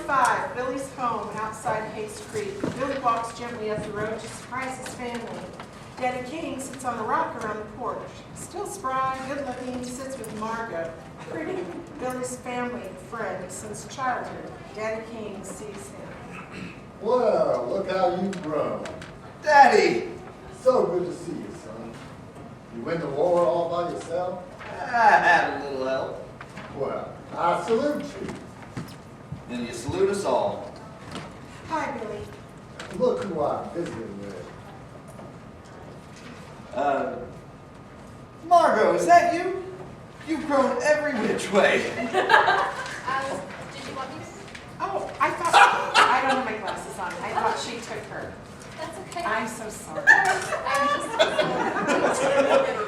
5, Billy's home outside Hayes Creek. Billy walks gently up the road to surprise his family. Daddy King sits on a rock around the porch. Still spry, good-looking, he sits with Margot, pretty, Billy's family friend since childhood. Daddy King sees him. Well, look how you've grown. Daddy! So good to see you, son. You went to war all by yourself? I had a little help. Well, I salute you. And you salute us all. Hi, Billy. Look who I'm visiting with. Margot, is that you? You've grown every which way. Did you want me to? Oh, I don't have my glasses on. I thought she took her. That's okay. I'm so sorry. I'm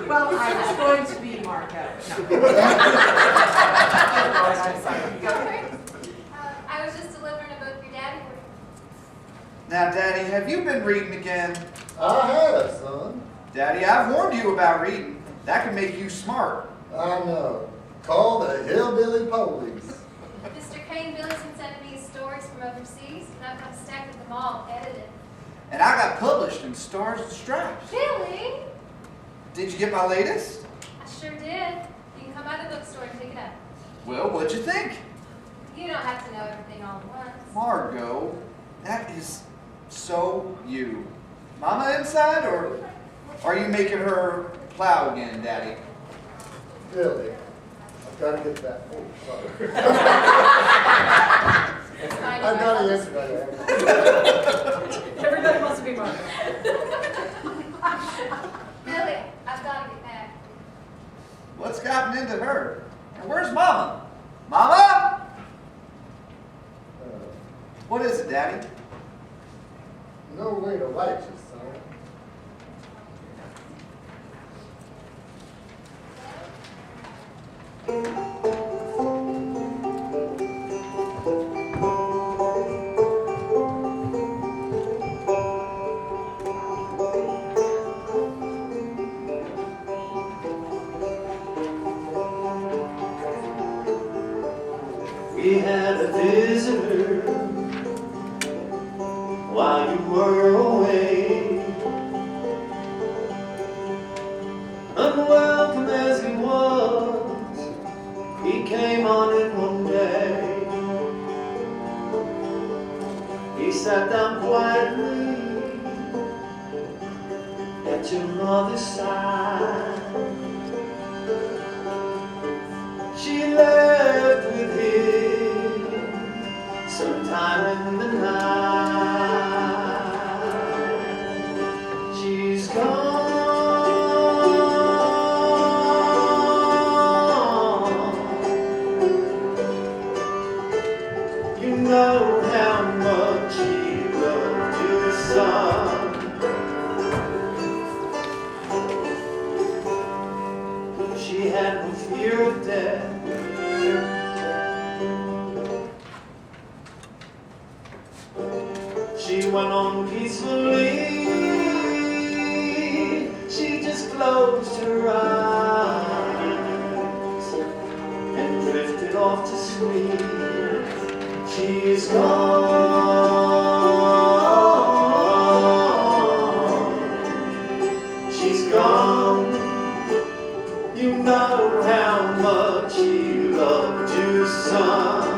Well, I was going to be Margot. No. I'm sorry. Go ahead. I was just delivering a book your daddy ordered. Now, Daddy, have you been reading again? I have, son. Daddy, I've warned you about reading. That can make you smart. I know. Called the Hillbilly Police. Mr. Kane Billy's been sending me his stories from overseas, and I've got a stack of them all edited. And I got published in Stars and Stripes. Billy? Did you get my latest? I sure did. You can come by the bookstore and pick it up. Well, what'd you think? You don't have to know everything all at once. Margot, that is so you. Mama inside, or are you making her plow again, Daddy? Billy, I've got to get that. Oh, sorry. I've got to answer that. Everybody wants to be Margot. Billy, I've got to get back. What's gotten into her? And where's Mama? Mama? What is it, Daddy? No way to write you, son. We had a visitor while you were away. Unwelcome as he was, he came on in one day. He sat down quietly at your mother's side. She left with him sometime in the night. She's gone. You know how much he loved your son. She had no fear of death. She went on peacefully. She just closed her eyes and drifted off to sleep. She's gone. She's gone. You know how much he loved your son.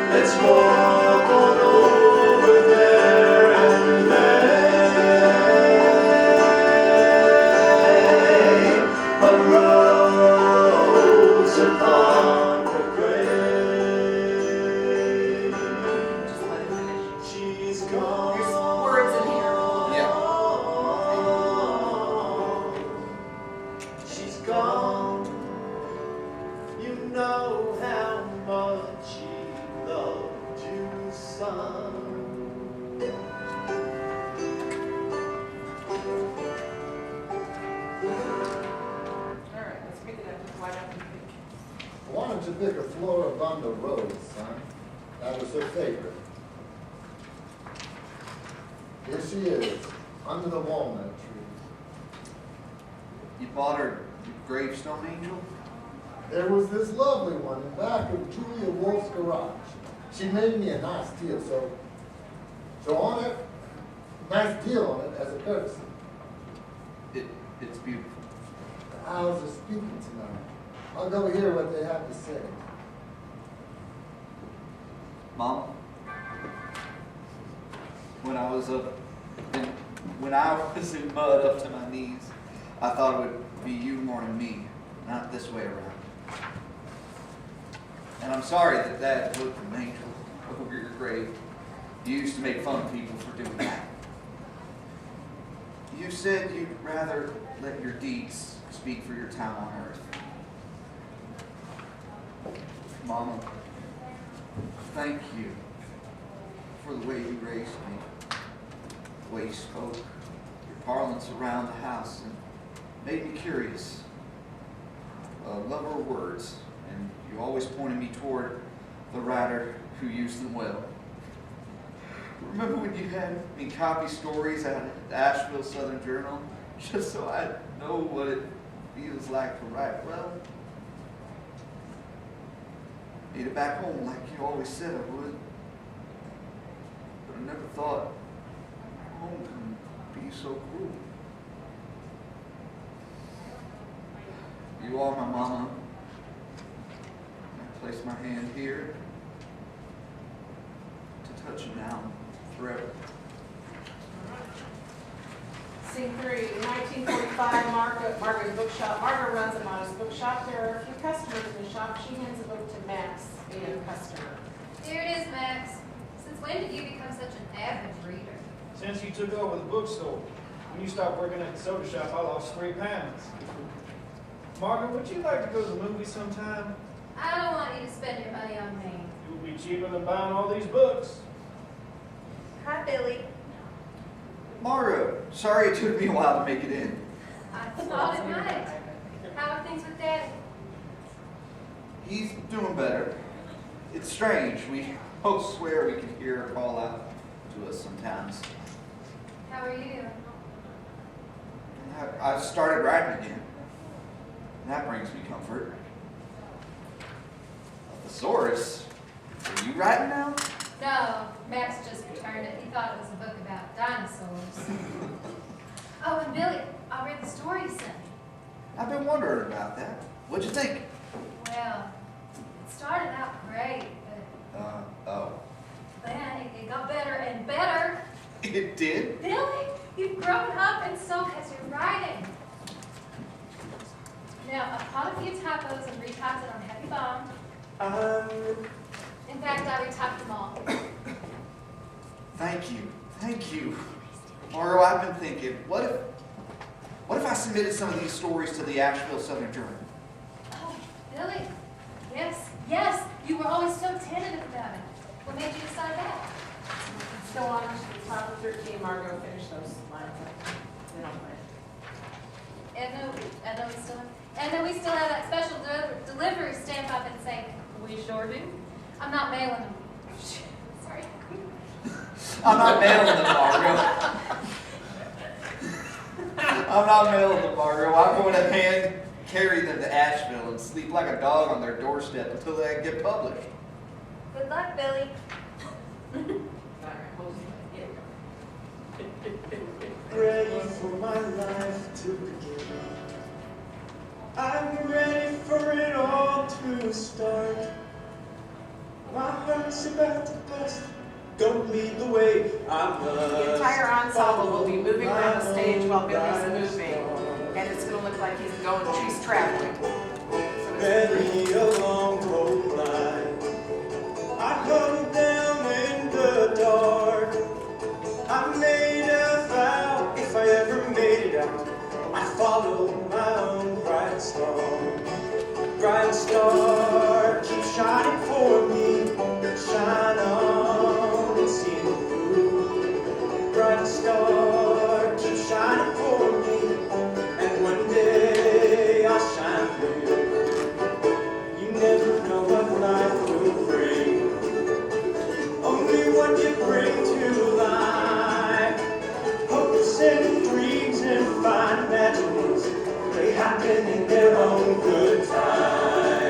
Let's walk on over there and lay a rose upon her grave. Just let it finish. She's gone. There's words in here. She's gone. You know how much he loved you, son. All right, let's pick it up. Why don't you pick? I wanted to pick a Floribunda rose, son. That was her favorite. Here she is, under the walnut tree. You bought her gravestone angel? There was this lovely one in back of Julia Wolf's garage. She made me a nice deal, so on it, nice deal on it as a courtesy. It's beautiful. The owls are speaking tonight. I'll go hear what they have to say. Mom, when I was in mud up to my knees, I thought it would be you more than me, not this way around. And I'm sorry that Dad put an angel over your grave. You used to make fun of people for doing that. You said you'd rather let your deeds speak for your time on earth. Mama, thank you for the way you raised me, the way you spoke, your parlance around the house, and made me curious. A lover of words, and you always pointed me toward the writer who used them well. Remember when you had me copy stories out of the Asheville Southern Journal, just so I'd know what it feels like to write well? Made it back home like you always said I would. But I never thought home can be so cruel. You are my mama. I place my hand here to touch you now forever. Scene 3, 1945, Margot's bookshop. Margot runs a modest bookshop. There are a few customers in the shop. She hands a book to Max, the customer. Here it is, Max. Since when did you become such an avid reader? Since you took over the bookstore. When you stopped working at the soda shop, I lost 3 pounds. Margaret, would you like to go to the movies sometime? I don't want you to spend your money on me. It would be cheaper than buying all these books. Hi, Billy. Margo, sorry it took me a while to make it in. I thought it might. How are things with Daddy? He's doing better. It's strange. We both swear we can hear her call out to us sometimes. How are you? I started writing again. That brings me comfort. A thesaurus? Are you writing now? No, Max just returned it. He thought it was a book about dinosaurs. Oh, and Billy, I read the story you sent me. I've been wondering about that. What'd you think? Well, it started out great, Oh. but then it got better and better. It did? Billy, you've grown up and so has your writing. Now, I've caught a few typos and retyped it on heavy bond. In fact, I retyped them all. Thank you. Thank you. Margo, I've been thinking, what if I submitted some of these stories to the Asheville Southern Journal? Oh, Billy. Yes, you were always so tentative about it. What made you decide that? Let's go on to the top of 13. Margot, finish those lines up. Then I'll play. And then we still have that special delivery stamp up and saying, we sure do. I'm not mailing them. Sorry. I'm not mailing them, Margo. I'm not mailing them, Margo. I'm going to hand carry them to Asheville and sleep like a dog on their doorstep until they get published. Good luck, Billy. All right, hold it. Ready for my life to begin. I'm ready for it all to start. My heart's about to bust. Don't lead the way. I must. The entire ensemble will be moving around the stage while Billy's moving, moving. and it's going to look like she's traveling. So it's Many a long cold line. I huddled down in the dark. I made a vow if I ever made it out, I'd follow my own bright star. Bright star, keep shining for me. Shine on and see me through. Bright star, keep shining for me. And one day I'll shine through. You never know what life will bring. Only what you bring to life. Hopes and dreams and fine imaginings, they happen in their own good time.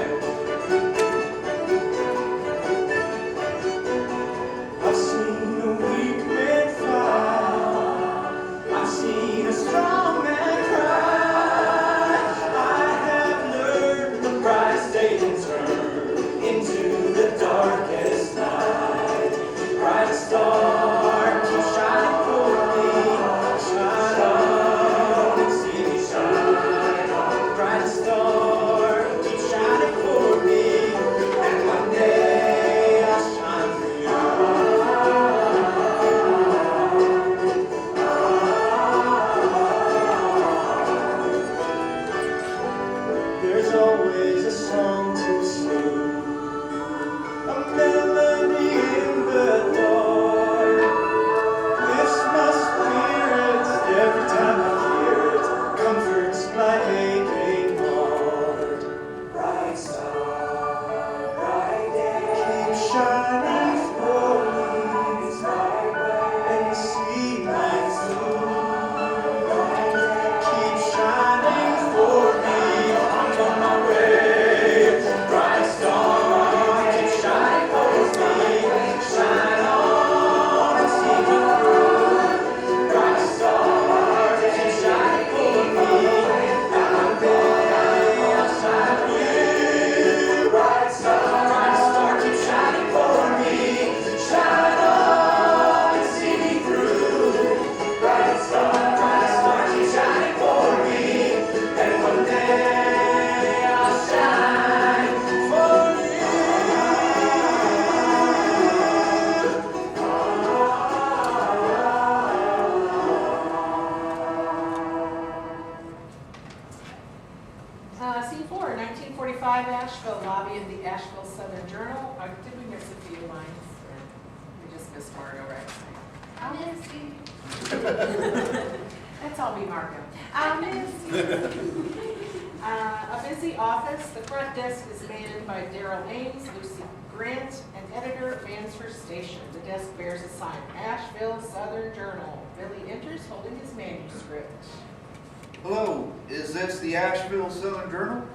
5 Asheville lobby of the Asheville Southern Journal. Did we miss a few lines? Or we just missed Margo, right? I miss you. That's all be Margo. I miss you. A busy office. The front desk is manned by Daryl Ames, Lucy Grant, and editor Mansford Station. The desk bears a sign, Asheville Southern Journal. Billy enters holding his manuscript. Hello, is this the Asheville Southern Journal?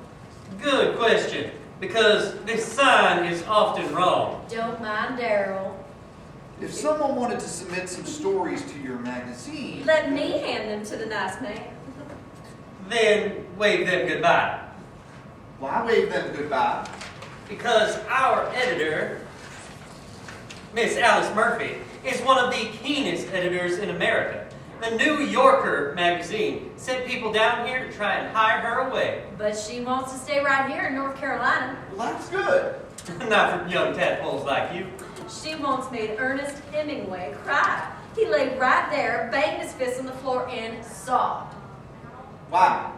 Good question, because this sign is often wrong. Don't mind Daryl. If someone wanted to submit some stories to your magazine, Let me hand them to the nice man. Then wave them goodbye. well, I wave them goodbye. Because our editor, Miss Alice Murphy, is one of the keenest editors in America. The New Yorker magazine sent people down here to try and hire her away. But she wants to stay right here in North Carolina. Well, that's good. Not for young tadpoles like you. She once made Ernest Hemingway cry. He lay right there, banged his fist on the floor, and sobbed. Wow.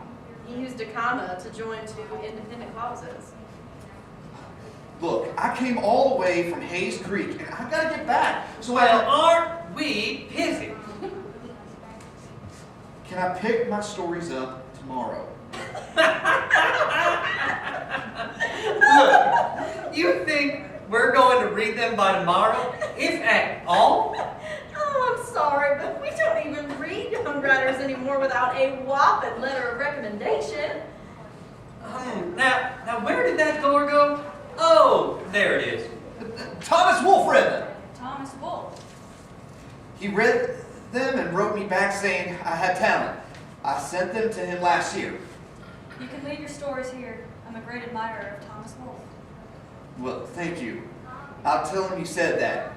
He used a comma to join two independent clauses. Look, I came all the way from Hayes Creek, and I've got to get back. So Well, aren't we busy? can I pick my stories up tomorrow? Look, you think we're going to read them by tomorrow, if at all? Oh, I'm sorry, but we don't even read young writers anymore without a whopping letter of recommendation. Now, where did that door go? Oh, there it is. Thomas Wolfe read them. Thomas Wolfe. He read them and wrote me back saying I had talent. I sent them to him last year. You can leave your stories here. I'm a great admirer of Thomas Wolfe. Well, thank you. I'll tell him you said that.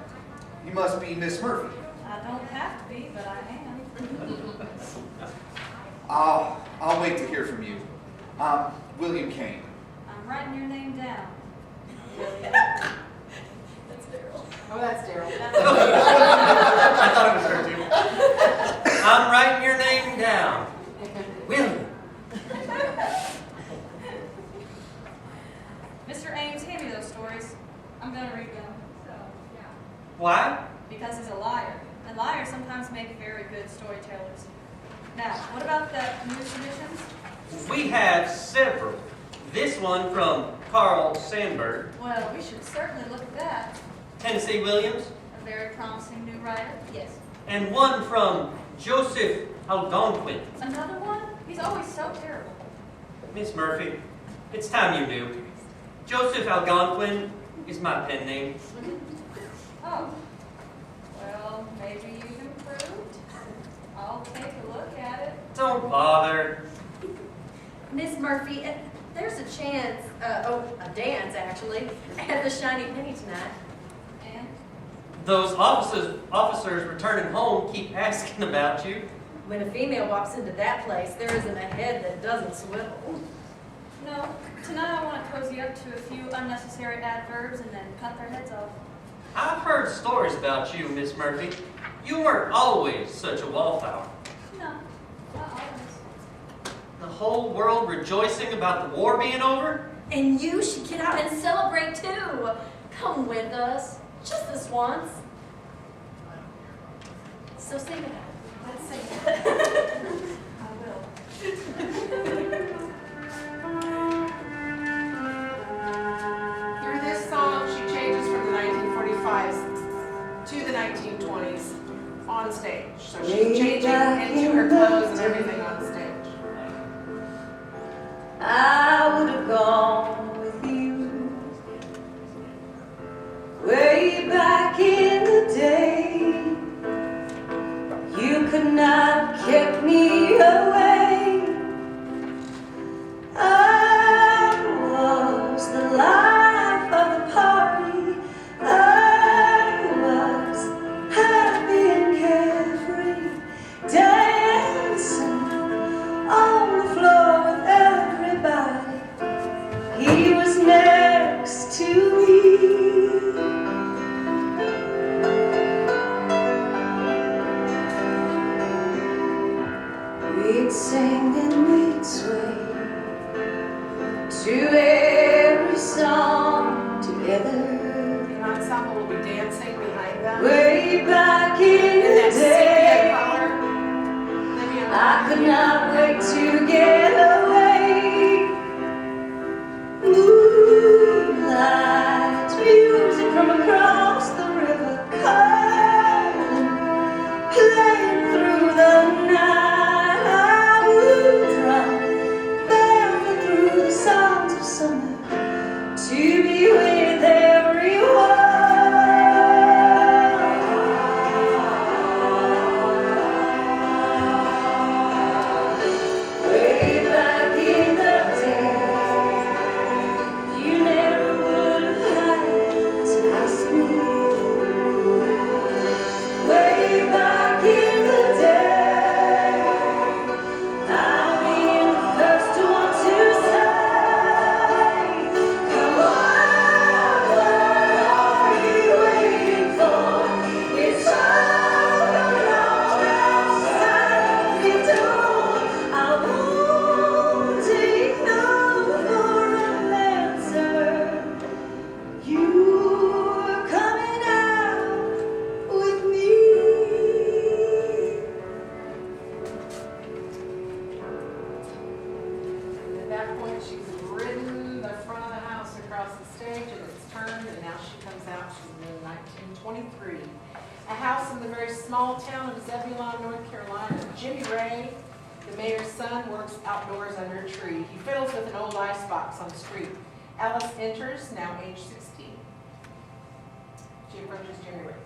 You must be Miss Murphy. I don't have to be, but I am. I'll wait to hear from you. I'm William Kane. I'm writing your name down. That's Daryl. Oh, that's Daryl. I thought it was her too. I'm writing your name down. William. Mr. Ames, hand me those stories. I'm gonna read them. Why? Because he's a liar. And liars sometimes make very good storytellers. Now, what about the new submissions? We have several. This one from Carl Sandburg, Well, we should certainly look at that. Tennessee Williams, A very promising new writer. Yes. and one from Joseph Algonquin. Another one? He's always so terrible. Miss Murphy, it's time you knew. Joseph Algonquin is my pen name. Oh. Well, maybe you've improved. I'll take a look at it. Don't bother. Miss Murphy, there's a chance, a dance actually, at the Shiny Penny tonight. And Those officers returning home keep asking about you. When a female walks into that place, there isn't a head that doesn't swivel. no, tonight I want to cozy up to a few unnecessary adverbs and then cut their heads off. I've heard stories about you, Miss Murphy. You weren't always such a wallflower. No, not always. The whole world rejoicing about the war being over? And you should get out and celebrate too. Come with us, just this once. So sing it. Let's see. I will. Through this song, she changes from the 1945s to the 1920s on stage. So she's changing into her clothes and everything on stage. I would have gone with you way back in the day. You could not have kept me away. I was the life of the party. I was happy and carefree, dancing on the floor with everybody. He was next to me. We'd sing and we'd sway to could not wait to get away. Moonlight music from across the river, calling, playing through the night. I would run barefoot through the songs of summer to be with everyone. Way back in the day, you never would have had to ask me. Way back in the day, I'll be the first one to say, come on, what are you waiting for? It's all going on outside your door. I won't take no for an answer. You're coming out with me. At that point, she's ridden the front of the house across the stage, and it's turned, and now she comes out. She's in 1923. A house in the very small town of Zebulon, North Carolina. Jimmy Ray, the mayor's son, works outdoors under a tree. He fiddles with an old icebox on the street. Alice enters, now age 16. She approaches Jimmy Ray.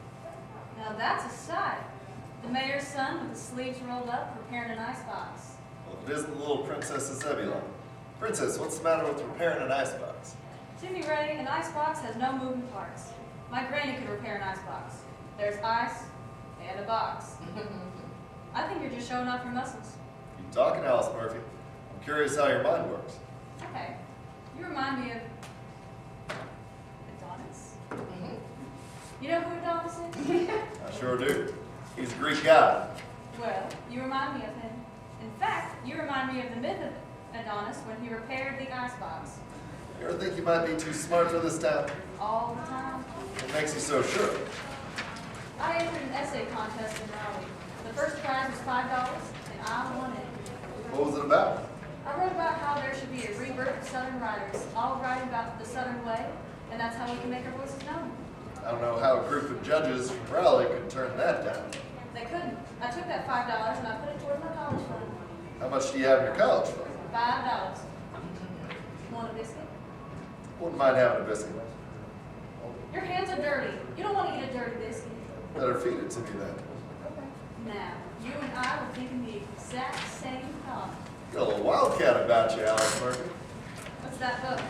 Now that's a sight. The mayor's son with the sleeves rolled up, preparing an icebox. Well, it isn't the little princess of Zebulon. Princess, what's the matter with repairing an icebox? Jimmy Ray, an icebox has no moving parts. My granny could repair an icebox. There's ice and a box. I think you're just showing off your muscles. You talking, Alice Murphy? I'm curious how your mind works. Okay. You remind me of Adonis. You know who Adonis is? I sure do. He's a Greek god. Well, you remind me of him. In fact, you remind me of the myth of Adonis when he repaired the icebox. You ever think you might be too smart for this town? All the time. What makes you so sure? I entered an essay contest in Raleigh. The first prize was $5, and I won it. What was it about? I wrote about how there should be a rebirth of Southern writers, all writing about the Southern way, and that's how we can make our voices known. I don't know how a group of judges from Raleigh could turn that down. They couldn't. I took that $5 and I put it toward my college fund. How much do you have in your college fund? $5. Want a biscuit? Wouldn't mind having a biscuit. Your hands are dirty. You don't want to eat a dirty biscuit. Better feed it to me then. Now, you and I were thinking the exact same thought. You got a little wildcat about you, Alice Murphy. What's that book?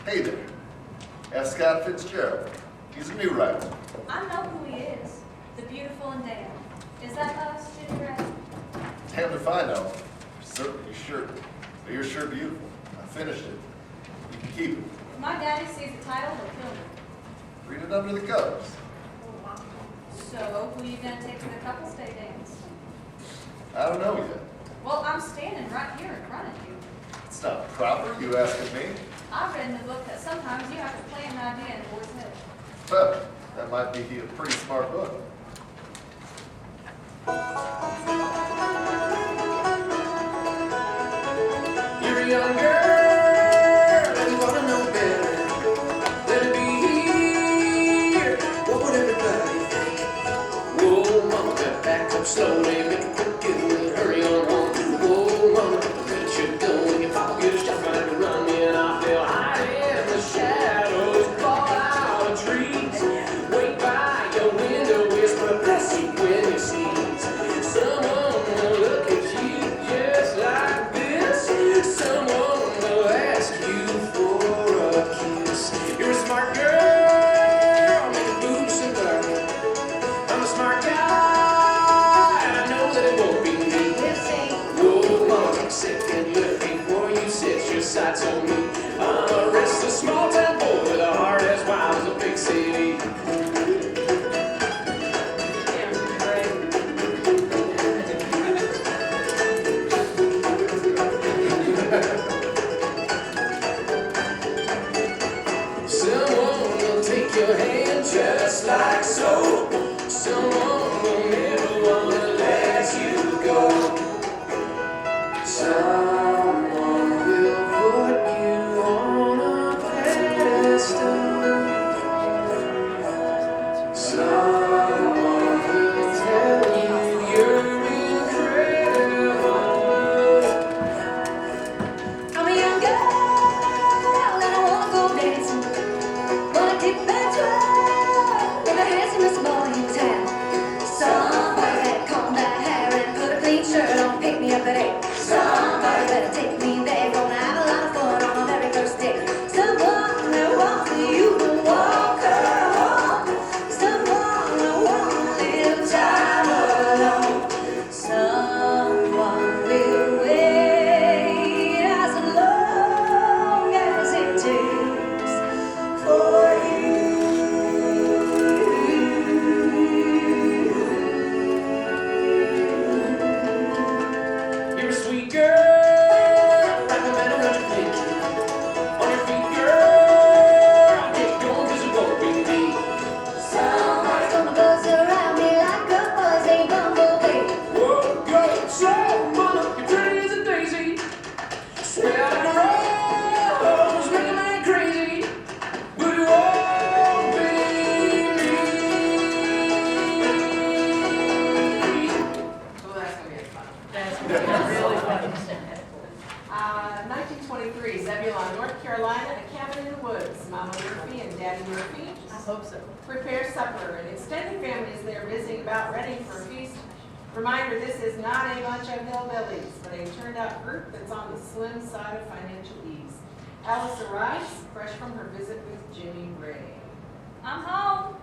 Hey there. F. Scott Fitzgerald. He's a new writer. I know who he is. The Beautiful and Damned. Is that us, Jimmy Ray? Damned if I know. Certainly sure. But you're sure beautiful. I finished it. You can keep it. If my daddy sees the title, he'll kill me. Read it under the covers. So, who are you going to take to the couple's day dance? I don't know yet. Well, I'm standing right here in front of you. It's not proper, you asking me. I read in the book that sometimes you have to plant an idea in a boy's head. But that might be a pretty smart book. You're a young girl and you want to know better. Let it be here. What would everybody think? Whoa, mama, better back up slowly. Make it quick, good. Hurry on home. Whoa, mama, where you going? If I get a shot, trying to run me and I feel hide in the shadows. Fall out of trees. Wait by your window, whisper a blessing when you sneeze. Someone will look at you just like this. Someone will ask you for a kiss. You're a smart girl, make a boots and burn. I'm a smart guy, and I know that it won't be me. Whoa, mama, take a second look before you set your sights on me. I'm a restless small town boy with a heart as wild as a big city. Someone will take your hand just like so. Someone will never want to let you go. Murphy. I hope so. Prepare supper. An extended family is there busy about ready for a feast. Reminder, this is not a bunch of hillbillies, but a turned-out group that's on the slim side of financial ease. Alice arrives, fresh from her visit with Jimmy Ray. I'm home.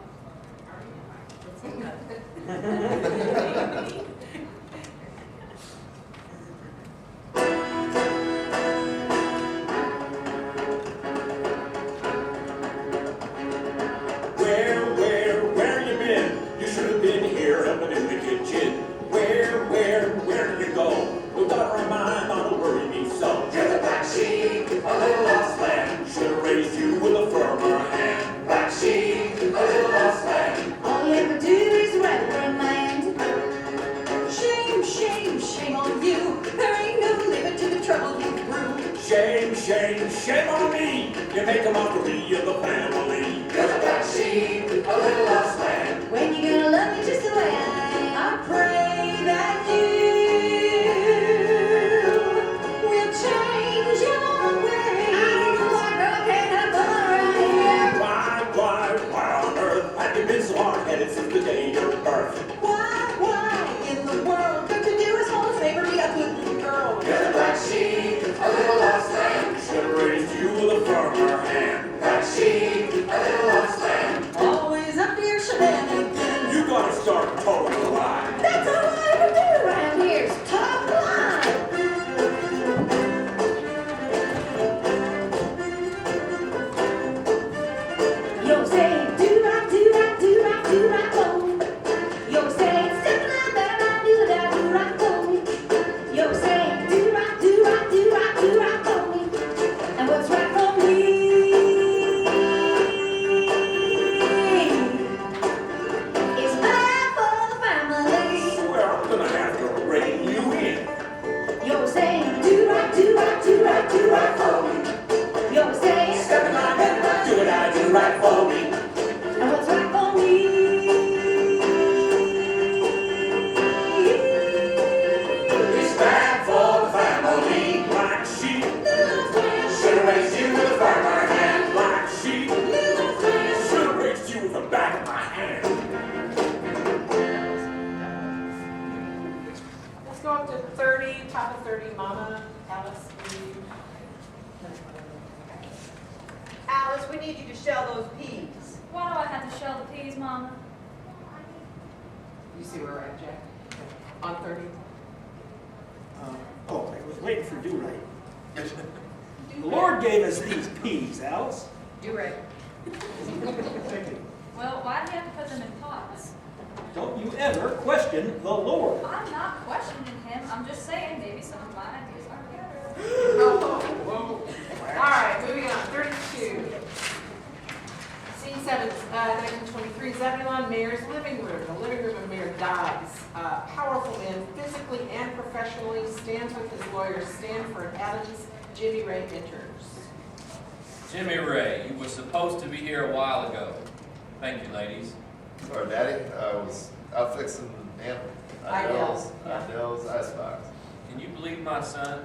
Where you been? You should have been here helping in the kitchen. Where did you go? Well, daughter of mine, don't worry me so. You're the black sheep, a little lost lamb. Should have raised you with a firmer hand. Black sheep, a little lost lamb. All you ever do is reprimand. Shame, shame, shame on you. There ain't no limit to the trouble you brew. Shame on me. You make a mockery of the family. You're the black sheep, a little lost lamb. When you gonna love me just the way I pray that you will change your ways. I don't know why girl can't have fun around here. Why on earth have you been so hard-headed since the day of your birth? Why in the world could you do as long as favor me a good girl? You're the black sheep, a little lost lamb. Should have raised you with a firmer hand. Black sheep, a little lost lamb. Always up to your shenanigans. You gotta start towing the line. That's all I ever do around here is top line. You're saying do-right, do-right, do-right, do-right, boom. You're saying something like that, I do-right, do-right, boom. You're saying do-right, do-right, do-right, do-right, boom. And what's right for me is bad for the family. Swear I'm gonna have to rein you in. You're saying do-right, do-right, do-right, do-right for me. You're saying Step in line, do it, I do right for me. and what's right for me It's bad for the family. Black sheep, little friends, should have raised you with a firmer hand. Black sheep, little friends. should have raised you with the back of my hand. Let's go up to 30, top of 30, Mama, Alice, please. Alice, we need you to shell those peas. Why do I have to shell the peas, Mama? You see where we're at, Jack? On 30? I was waiting for do-right. The Lord gave us these peas, Alice. Do-right. Thank you. Well, why do you have to put them in pots? Don't you ever question the Lord. I'm not questioning him. I'm just saying maybe some of my ideas aren't better. Whoa. All right, moving on, 32. Scene 7, 1923, Zebulon Mayor's living room. The living room of Mayor dies. Powerful man, physically and professionally, stands with his lawyers, Stanford Adams. Jimmy Ray enters. Jimmy Ray, you were supposed to be here a while ago. Thank you, ladies. Sorry, Daddy, I was out fixing Idell's, Idell's icebox. Can you believe my son?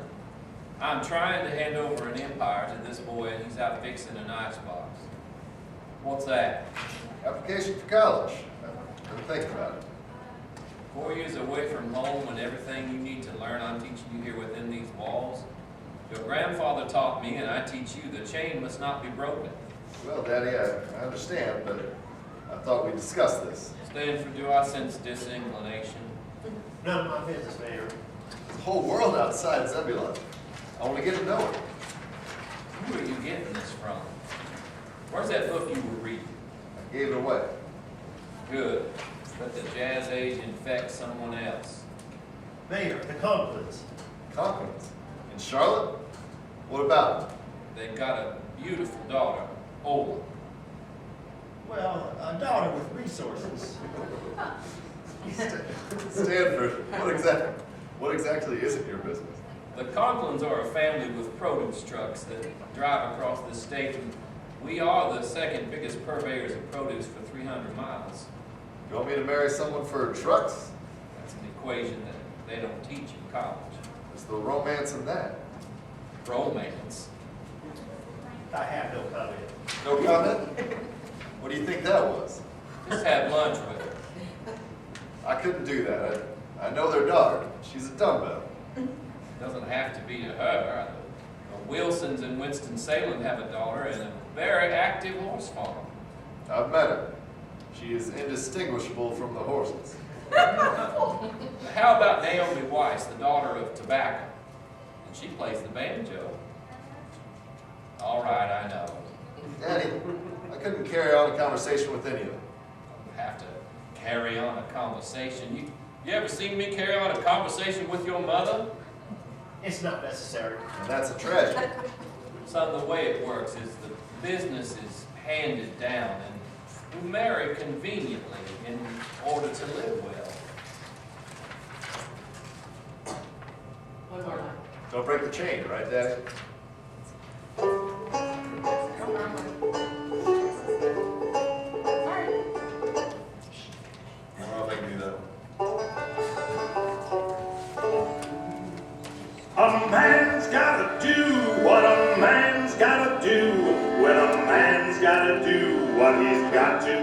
I'm trying to hand over an empire to this boy, and he's out fixing an icebox. What's that? Application for college. I've been thinking about it. 4 years away from home and everything you need to learn I'm teaching you here within these walls? Your grandfather taught me, and I teach you, the chain must not be broken. Well, Daddy, I understand, but I thought we'd discuss this. Stanford, do I sense disinclination? None of my business, Mayor. There's a whole world outside Zebulon. I want to get to know it. Who are you getting this from? Where's that book you were reading? I gave it away. Good. Let the jazz age infect someone else. Mayor, the Conklins. Conklins. In Charlotte? What about them? They've got a beautiful daughter, Ola. Well, a daughter with resources. Stanford, what exactly isn't your business? The Conklins are a family with produce trucks that drive across the state, and we are the second biggest purveyors of produce for 300 miles. You want me to marry someone for trucks? That's an equation that they don't teach in college. There's no romance in that. Romance. I have no comment. No comment? What do you think that was? Just had lunch with her. I couldn't do that. I know their daughter. She's a dumbbell. Doesn't have to be to her. The Wilsons in Winston-Salem have a daughter and a very active horse farm. I've met her. She is indistinguishable from the horses. How about Naomi Weiss, the daughter of Tobacco? And she plays the banjo. All right, I know. Daddy, I couldn't carry on a conversation with any of them. Have to carry on a conversation. You ever seen me carry on a conversation with your mother? It's not necessary. And that's a tragedy. Son, the way it works is the business is handed down, and we marry conveniently in order to live well. One more time. Don't break the chain, right, Daddy? I don't know if I can do that one. A man's gotta do what a man's gotta do when a man's gotta do what he's got to.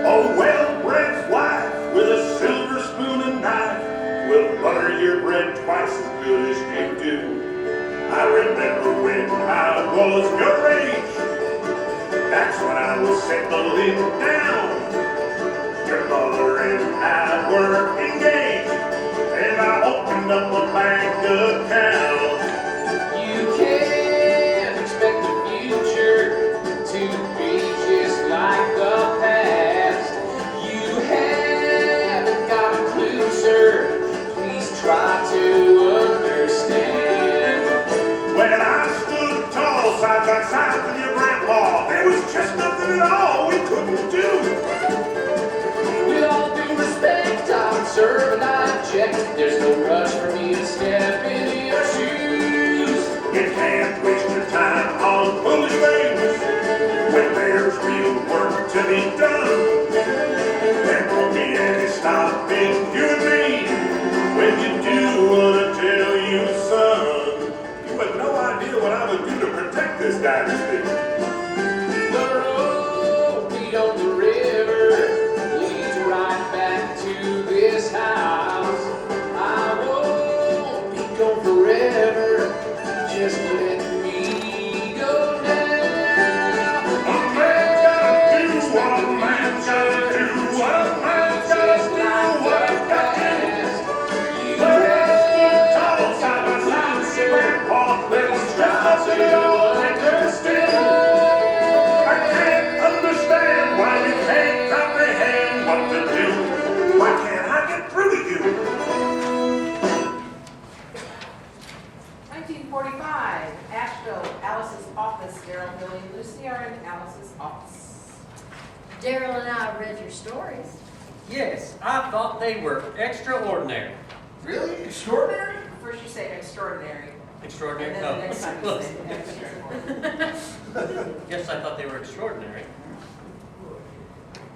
A well-bred wife with a silver spoon and knife will butter your bread twice as good as you do. I remember when I was your age, that's when I was setting the lid down. Your mother and I were engaged, and I opened up a bank account. You can't expect the future to be just like the past. You haven't got a clue, sir. Please try to understand. When I stood tall side by side with your grandpa, there was just nothing at all we couldn't do. With all due respect, I observe and I object. There's no rush for me to step into your shoes. You can't waste your time on foolish things when there's real work to be done. There won't be any stopping you and me when you do what I tell you, son. You have no idea what I would do to protect this dynasty. The road lead on the river leads right back to this house. I won't be gone forever. Just let me go now. A man's gotta do what a man's gotta do. What a man's gotta do. What I've got to do. But I stood tall side by side with your grandpa. There was just nothing at all I understand. I can't understand why you can't comprehend what to do. Why can't I get through to you? 1945, Asheville, Alice's office. Daryl, Billy, and Lucy are in Alice's office. Daryl and I read your stories. Yes, I thought they were extraordinary. Really? Extraordinary? First you say extraordinary, Extraordinary? and then the next time you say extraordinary. Yes, I thought they were extraordinary.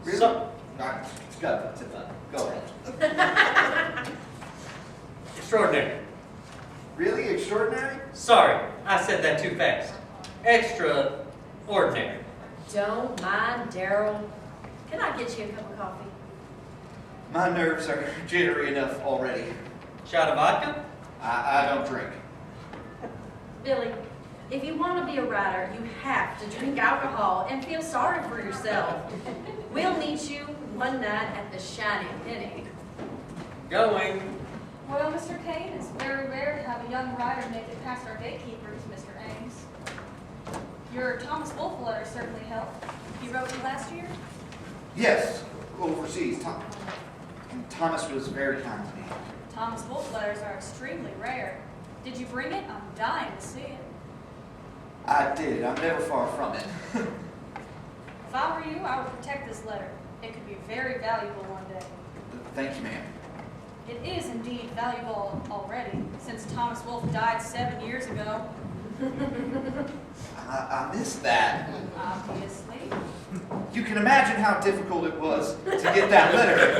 Really? So, Go ahead. extraordinary. Really? Extraordinary? Sorry, I said that too fast. Extraordinary. Don't mind Daryl. Can I get you a cup of coffee? My nerves are jittery enough already. Shot of vodka? I don't drink. Billy, if you want to be a writer, you have to drink alcohol and feel sorry for yourself. We'll meet you one night at the Shining Penny. Going. Well, Mr. Kane, it's very rare to have a young writer make it past our gatekeepers, Mr. Ames. Your Thomas Wolfe letter certainly helped. He wrote you last year? Yes, overseas. Thomas was very kind to me. Thomas Wolfe letters are extremely rare. Did you bring it? I'm dying to see it. I did. I'm never far from it. If I were you, I would protect this letter. It could be very valuable one day. Thank you, ma'am. It is indeed valuable already, since Thomas Wolfe died 7 years ago. I missed that. Obviously. You can imagine how difficult it was to get that letter.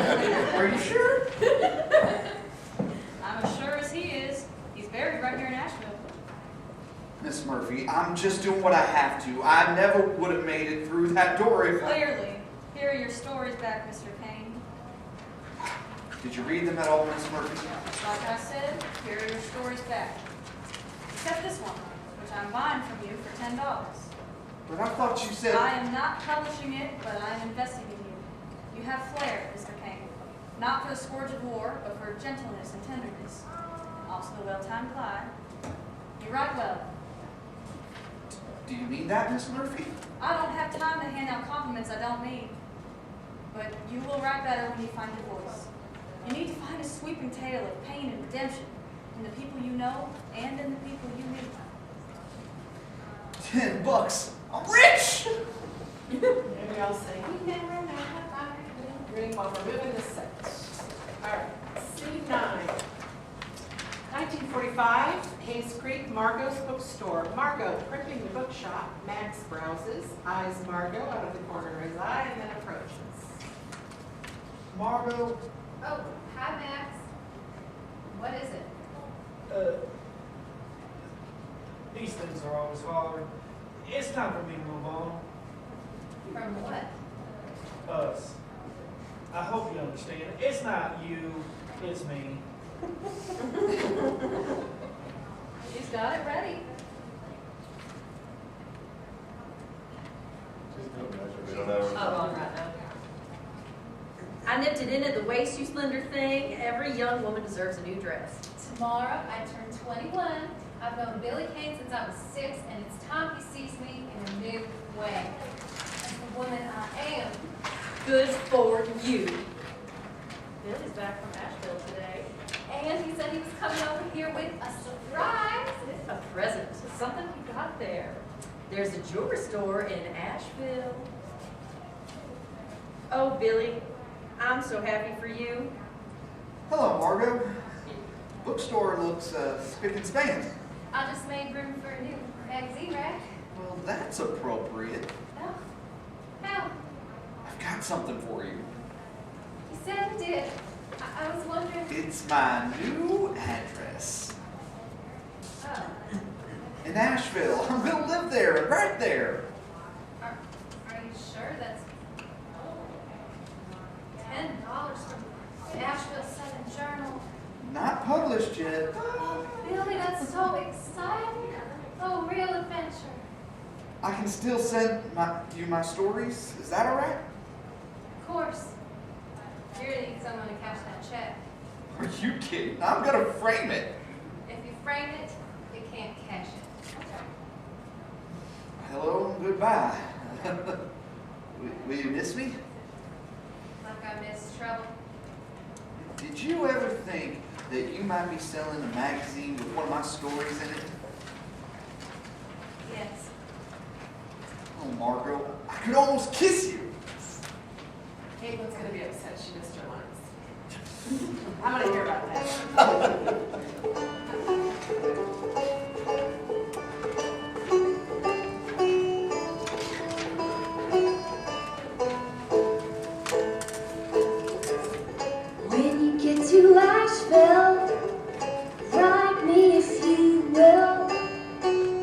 Are you sure? I'm as sure as he is. He's buried right here in Asheville. Miss Murphy. I'm just doing what I have to. I never would have made it through that door if I... Clearly. Here are your stories back, Mr. Kane. Did you read them at all, Miss Murphy? Like I said, here are your stories back. Except this one, which I'm buying from you for $10. But I thought you said... I am not publishing it, but I am investing in you. You have flair, Mr. Kane. Not for the scourge of war, but for gentleness and tenderness. Also the well-timed Clyde. You write well. Do you mean that, Miss Murphy? I don't have time to hand out compliments I don't mean. But you will write better when you find your voice. You need to find a sweeping tale of pain and redemption in the people you know and in the people you meet. $10. I'm rich! Maybe I'll say, we never know what I could bring while we're moving the set. All right, C9. 1945, Hayes Creek, Margot's bookstore. Margot primping the bookshop. Max browses, eyes Margot out of the corner of his eye, and then approaches. Margot, Oh, hi, Max. What is it? these things are always hard. It's time for me to move on. From what? Us. I hope you understand. It's not you, it's me. She's got it ready. We don't know. all right now. I nipped it in at the waist, you slender thing. Every young woman deserves a new dress. Tomorrow, I turn 21. I've known Billy Kane since I was 6, and it's time he sees me in a new way. As the woman I am. Good for you. Billy's back from Asheville today. And he said he was coming over here with a surprise. A present. Something he got there. There's a jewelry store in Asheville. Oh, Billy, I'm so happy for you. Hello, Margot. Bookstore looks spick and span. I just made room for a new magazine rack. Well, that's appropriate. Oh, how? I've got something for you. He said he did. I was wondering. It's my new address. Oh, In Asheville. I'm gonna live there, right there. are you sure that's $10 from Asheville Sun Journal? Not published yet. Oh, Billy, that's so exciting. Oh, real adventure. I can still send you my stories. Is that all right? Of course. You're gonna need someone to cash that check. Are you kidding? I'm gonna frame it. If you frame it, you can't cash it. Hello and goodbye. Will you miss me? Like I missed trouble. Did you ever think that you might be selling a magazine with one of my stories in it? Yes. Oh, Margot, I could almost kiss you. Caitlin's gonna be upset she missed her lines. I'm gonna hear about that. When you get to Asheville, write me if you will.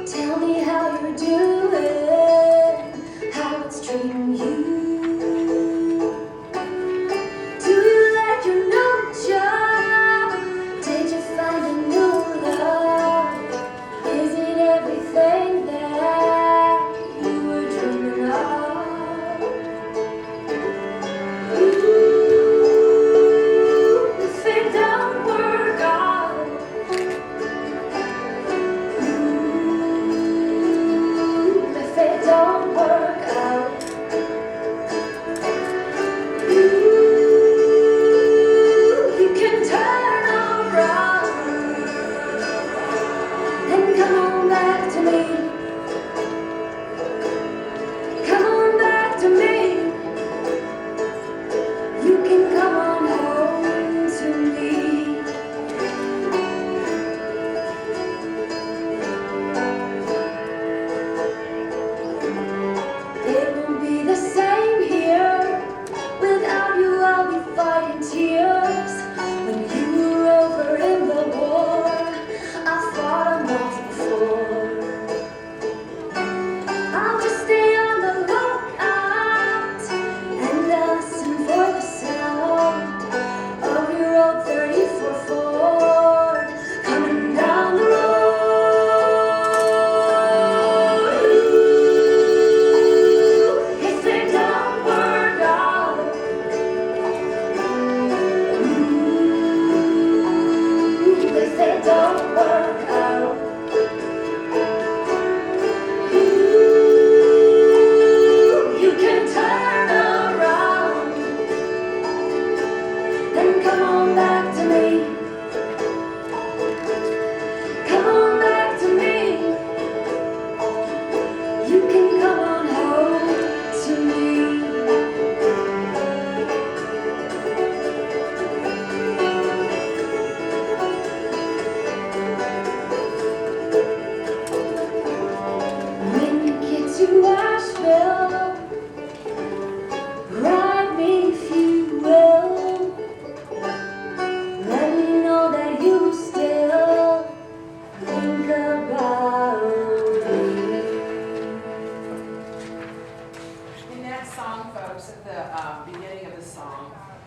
Tell me how you're doing, how it's treating you. Do you like your new job? Did you find a new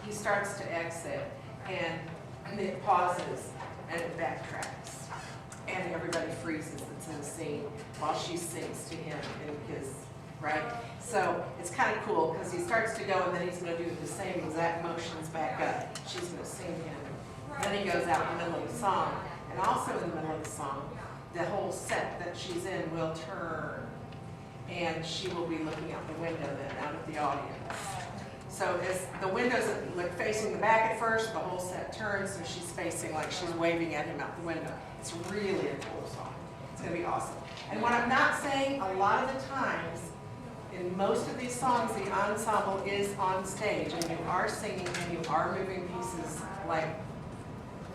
he starts to exit, and it pauses, and it backtracks. And everybody freezes that's in the scene while she sings to him in his, right? So it's kind of cool, because he starts to go, and then he's gonna do the same exact motions back up. She's gonna sing him. Then he goes out in the middle of the song, and also in the middle of the song, the whole set that she's in will turn, and she will be looking out the window then, out at the audience. So as the windows look facing the back at first, the whole set turns, so she's facing like she's waving at him out the window. It's really a cool song. It's gonna be awesome. And what I'm not saying, a lot of the times, in most of these songs, the ensemble is on stage, and you are singing and you are moving pieces like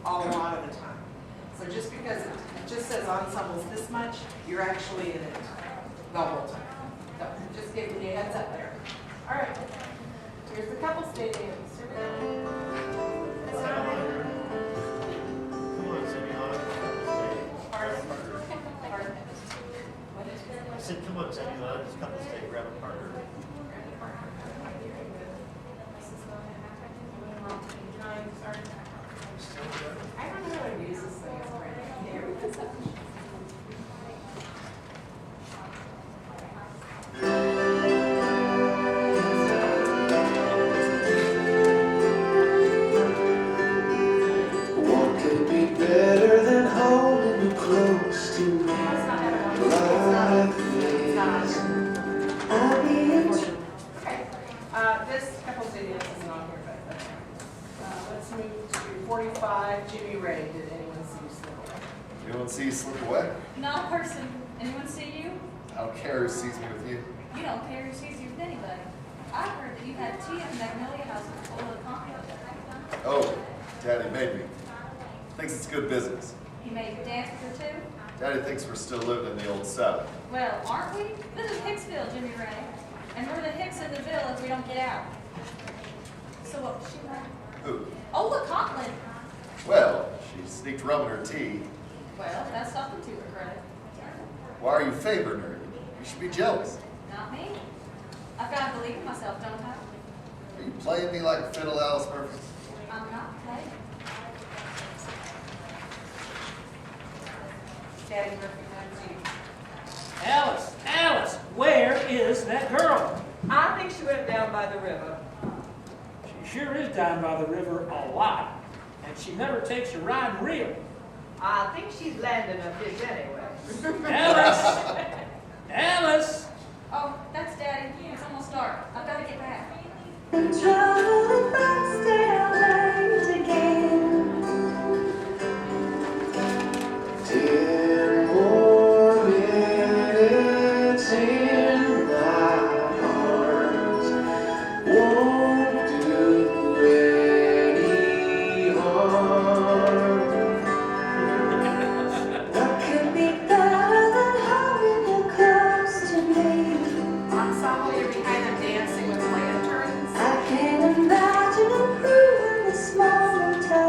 a lot of the time. So just because it just says ensembles this much, you're actually in it the whole time. So just giving you a heads up there. All right, here's the couple stadiums. Come on, Cindy, I'll Pardon? I said, come on, Cindy, let's couple stay, grab a partner. I don't know how to use this thing. It's right here. What could be better than holding you close to me like this? I'll be in Okay, this couple videos isn't on here, but that's fine. Let's move to 45, Jimmy Ray. Did anyone see you slip away? Anyone see you slip away? Not a person. Anyone see you? I don't care who sees me with you. You don't care who sees you with anybody. I heard that you had tea at the Magnolia House with full of coffee. Oh, Daddy made me. Thinks it's good business. He made you dance with her too? Daddy thinks we're still living in the old South. Well, aren't we? This is Hicksville, Jimmy Ray. And we're the Hicks in the Ville if we don't get out. So what was she like? Who? Oh, look, Conklin. Well, she sneaked rum in her tea. Well, that's something to her credit. Why are you favoring her? You should be jealous. Not me. I've got to believe in myself, don't I? Are you playing me like a fiddle, Alice Murphy? I'm not playing. Daddy Murphy, that's you. Alice, where is that girl? I think she went down by the river. She sure is down by the river a lot, and she never takes a ride reel. I think she's landing a fish anyway. Alice! Oh, that's Daddy. It's almost dark. I've got to get back. Trouble fast and late again. 10 more minutes in my arms won't do any harm. What could be better than having you close to me? Ensemble, you're behind them dancing with lanterns. I can't imagine improving this moment of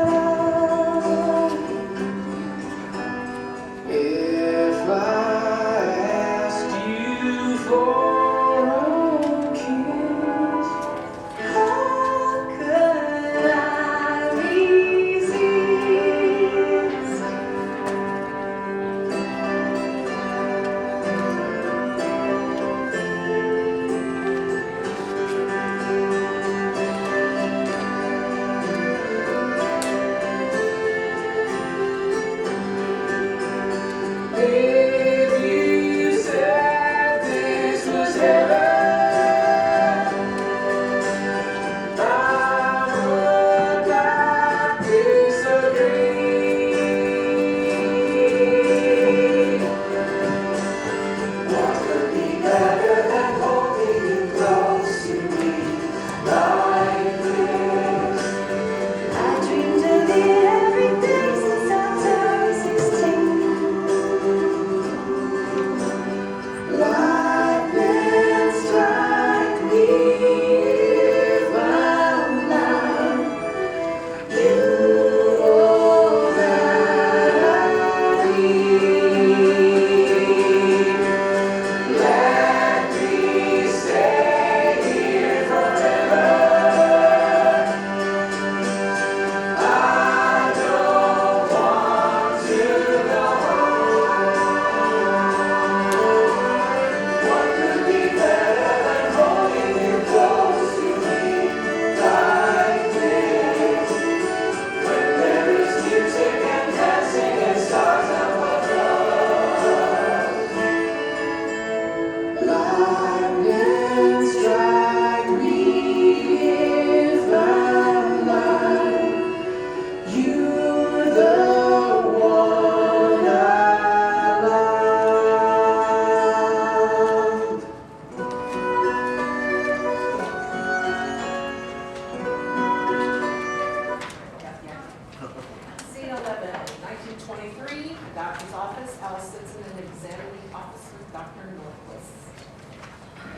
If I asked you for a kiss, how could I resist?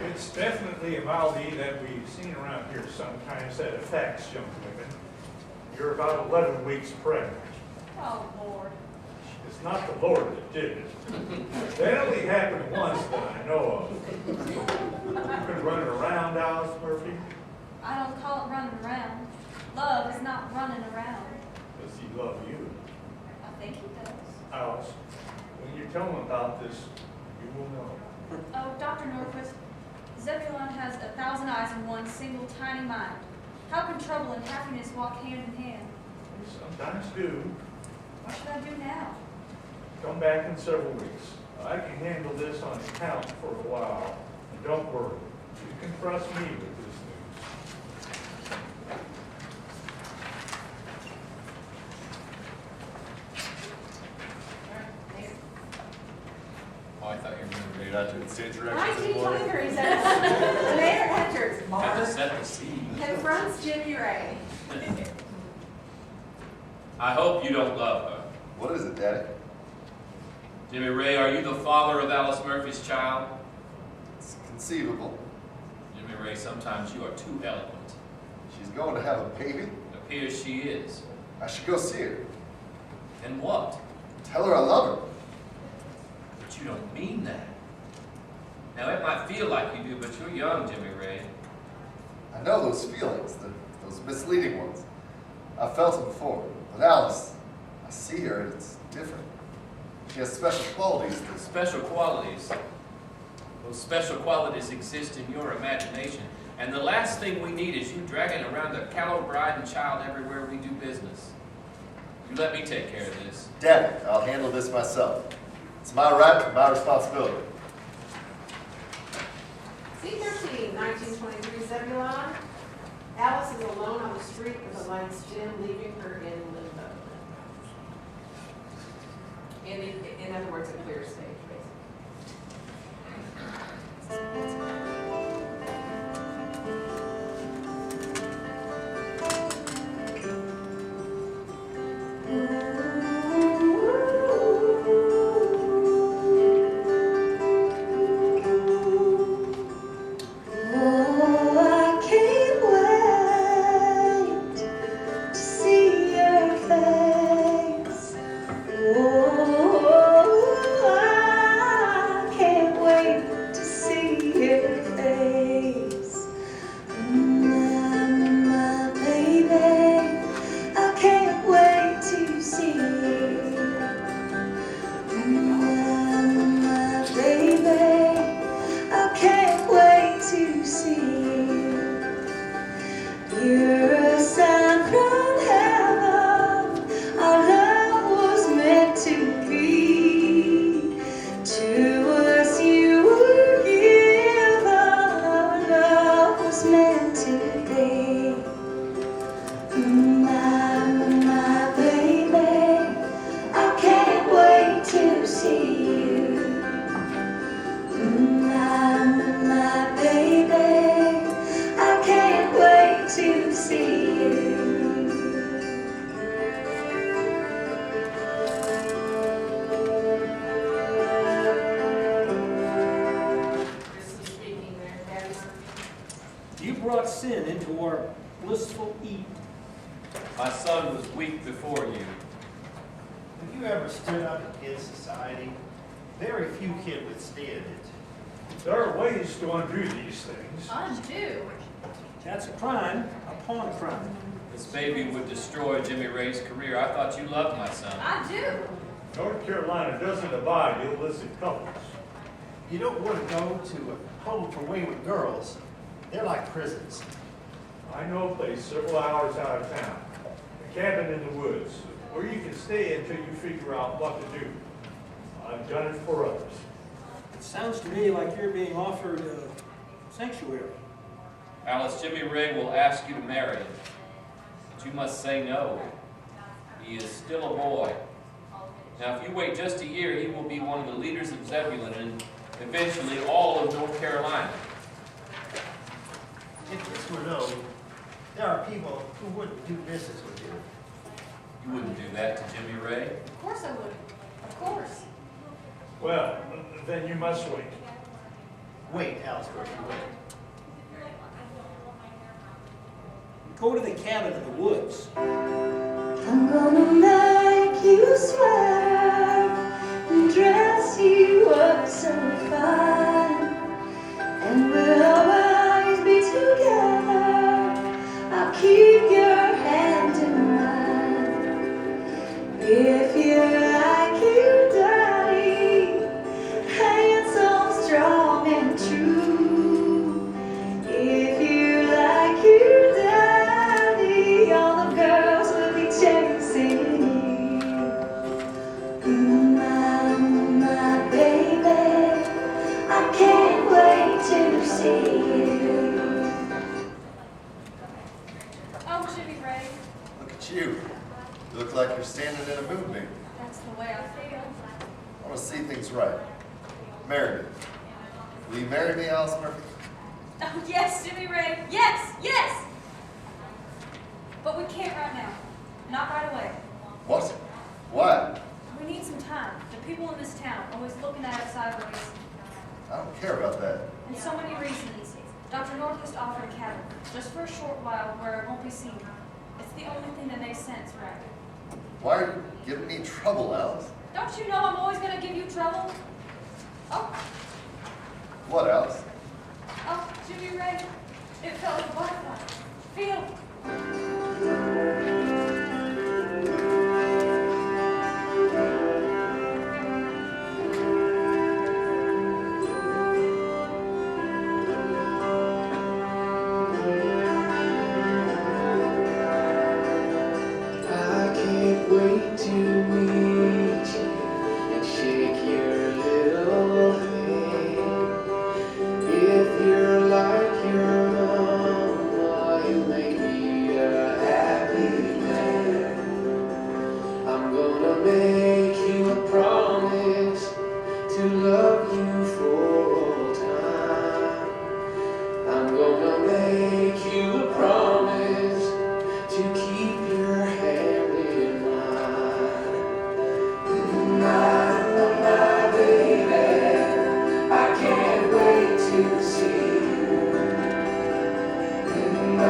It's definitely a malady that we've seen around here sometimes that affects young women. You're about 11 weeks pregnant. Oh, Lord. It's not the Lord that did it. That only happened once that I know of. You've been running around, Alice Murphy? I don't call it running around. Love is not running around. Does he love you? I think he does. Alice, when you tell him about this, you will know. Oh, Dr. Norquist, Zebulon has 1,000 eyes in one single tiny mind. How can trouble and happiness walk hand in hand? They sometimes do. What should I do now? Come back in several weeks. I can handle this on account for a while. And don't worry, you can trust me with this news. Oh, I thought you were going to read out to the stage directions this morning. 1923 says, the mayor enters, Had Mark to set the scene. confronts Jimmy Ray. I hope you don't love her. What is it, Daddy? Jimmy Ray, are you the father of Alice Murphy's child? It's conceivable. Jimmy Ray, sometimes you are too eloquent. She's going to have a baby? It appears she is. I should go see her. And what? Tell her I love her. But you don't mean that. Now, it might feel like you do, but you're young, Jimmy Ray. I know those feelings, those misleading ones. I've felt them before. But Alice, I see her and it's different. She has special qualities. Special qualities. Those special qualities exist in your imagination. And the last thing we need is you dragging around a callow bride and child everywhere we do business. You let me take care of this. Daddy, I'll handle this myself. It's my right and my responsibility. C-13, 1923 Zebulon. Alice is alone on the street with the lights dim, leaving her in limbo. In other words, a clear stage, Oh, I can't wait to see your face. Oh, I can't wait to see your face. My baby, I can't wait to see you. My baby, I can't wait to see you. You're a sign from heaven. Our love was meant to be. To us you were given. Our love was meant to be. My baby, I can't wait to see you. My baby, I can't wait to see you. This is speaking there, Daddy Murphy. You brought sin into our blissful Eden. My son was weak before you. Have you ever stood up against society? Very few can withstand it. There are ways to undo these things. Undo? That's a crime upon a crime. This baby would destroy Jimmy Ray's career. I thought you loved my son. I do. North Carolina doesn't abide illicit couples. You don't want to go to a home for wayward girls. They're like prisons. I know a place several hours out of town, a cabin in the woods, where you can stay until you figure out what to do. I've done it for others. It sounds to me like you're being offered a sanctuary. Alice, Jimmy Ray will ask you to marry him. But you must say no. He is still a boy. Now, if you wait just a year, he will be one of the leaders of Zebulon and eventually all of North Carolina. If this were known, there are people who wouldn't do business with you. You wouldn't do that to Jimmy Ray. Of course I would. Of course. Well, then you must wait. Wait, Alice Murphy, wait. Go to the cabin in the woods. I'm gonna make you sweat and dress you up so fine, and we'll always be together. I'll keep your hand in mine. If you're like your daddy, handsome, strong, and true. If you're like your daddy, all the girls will be chasing you. My baby, I can't wait to see you. Oh, Jimmy Ray, Look at you. You look like you're standing in a movie. that's the way I feel. I want to see things right. Marry me. Will you marry me, Alice Murphy? Oh, yes, Jimmy Ray, yes, yes! But we can't right now. Not right away. What? Why? We need some time. The people in this town always looking at us sideways. I don't care about that. And so many reasons. Dr. Northwest offered a cabin, just for a short while, where it won't be seen. It's the only thing that makes sense, right? Why are you giving me trouble, Alice? Don't you know I'm always gonna give you trouble? Oh, What, Alice? oh, Jimmy Ray, it felt like a butterfly. Feel. I can't wait to meet you and shake your little hand. If you're like your mama, you make me a happy man. I'm gonna make you a promise to love you for all time. I'm gonna make you a promise to keep your hand in mine. My baby, I can't wait to see you. My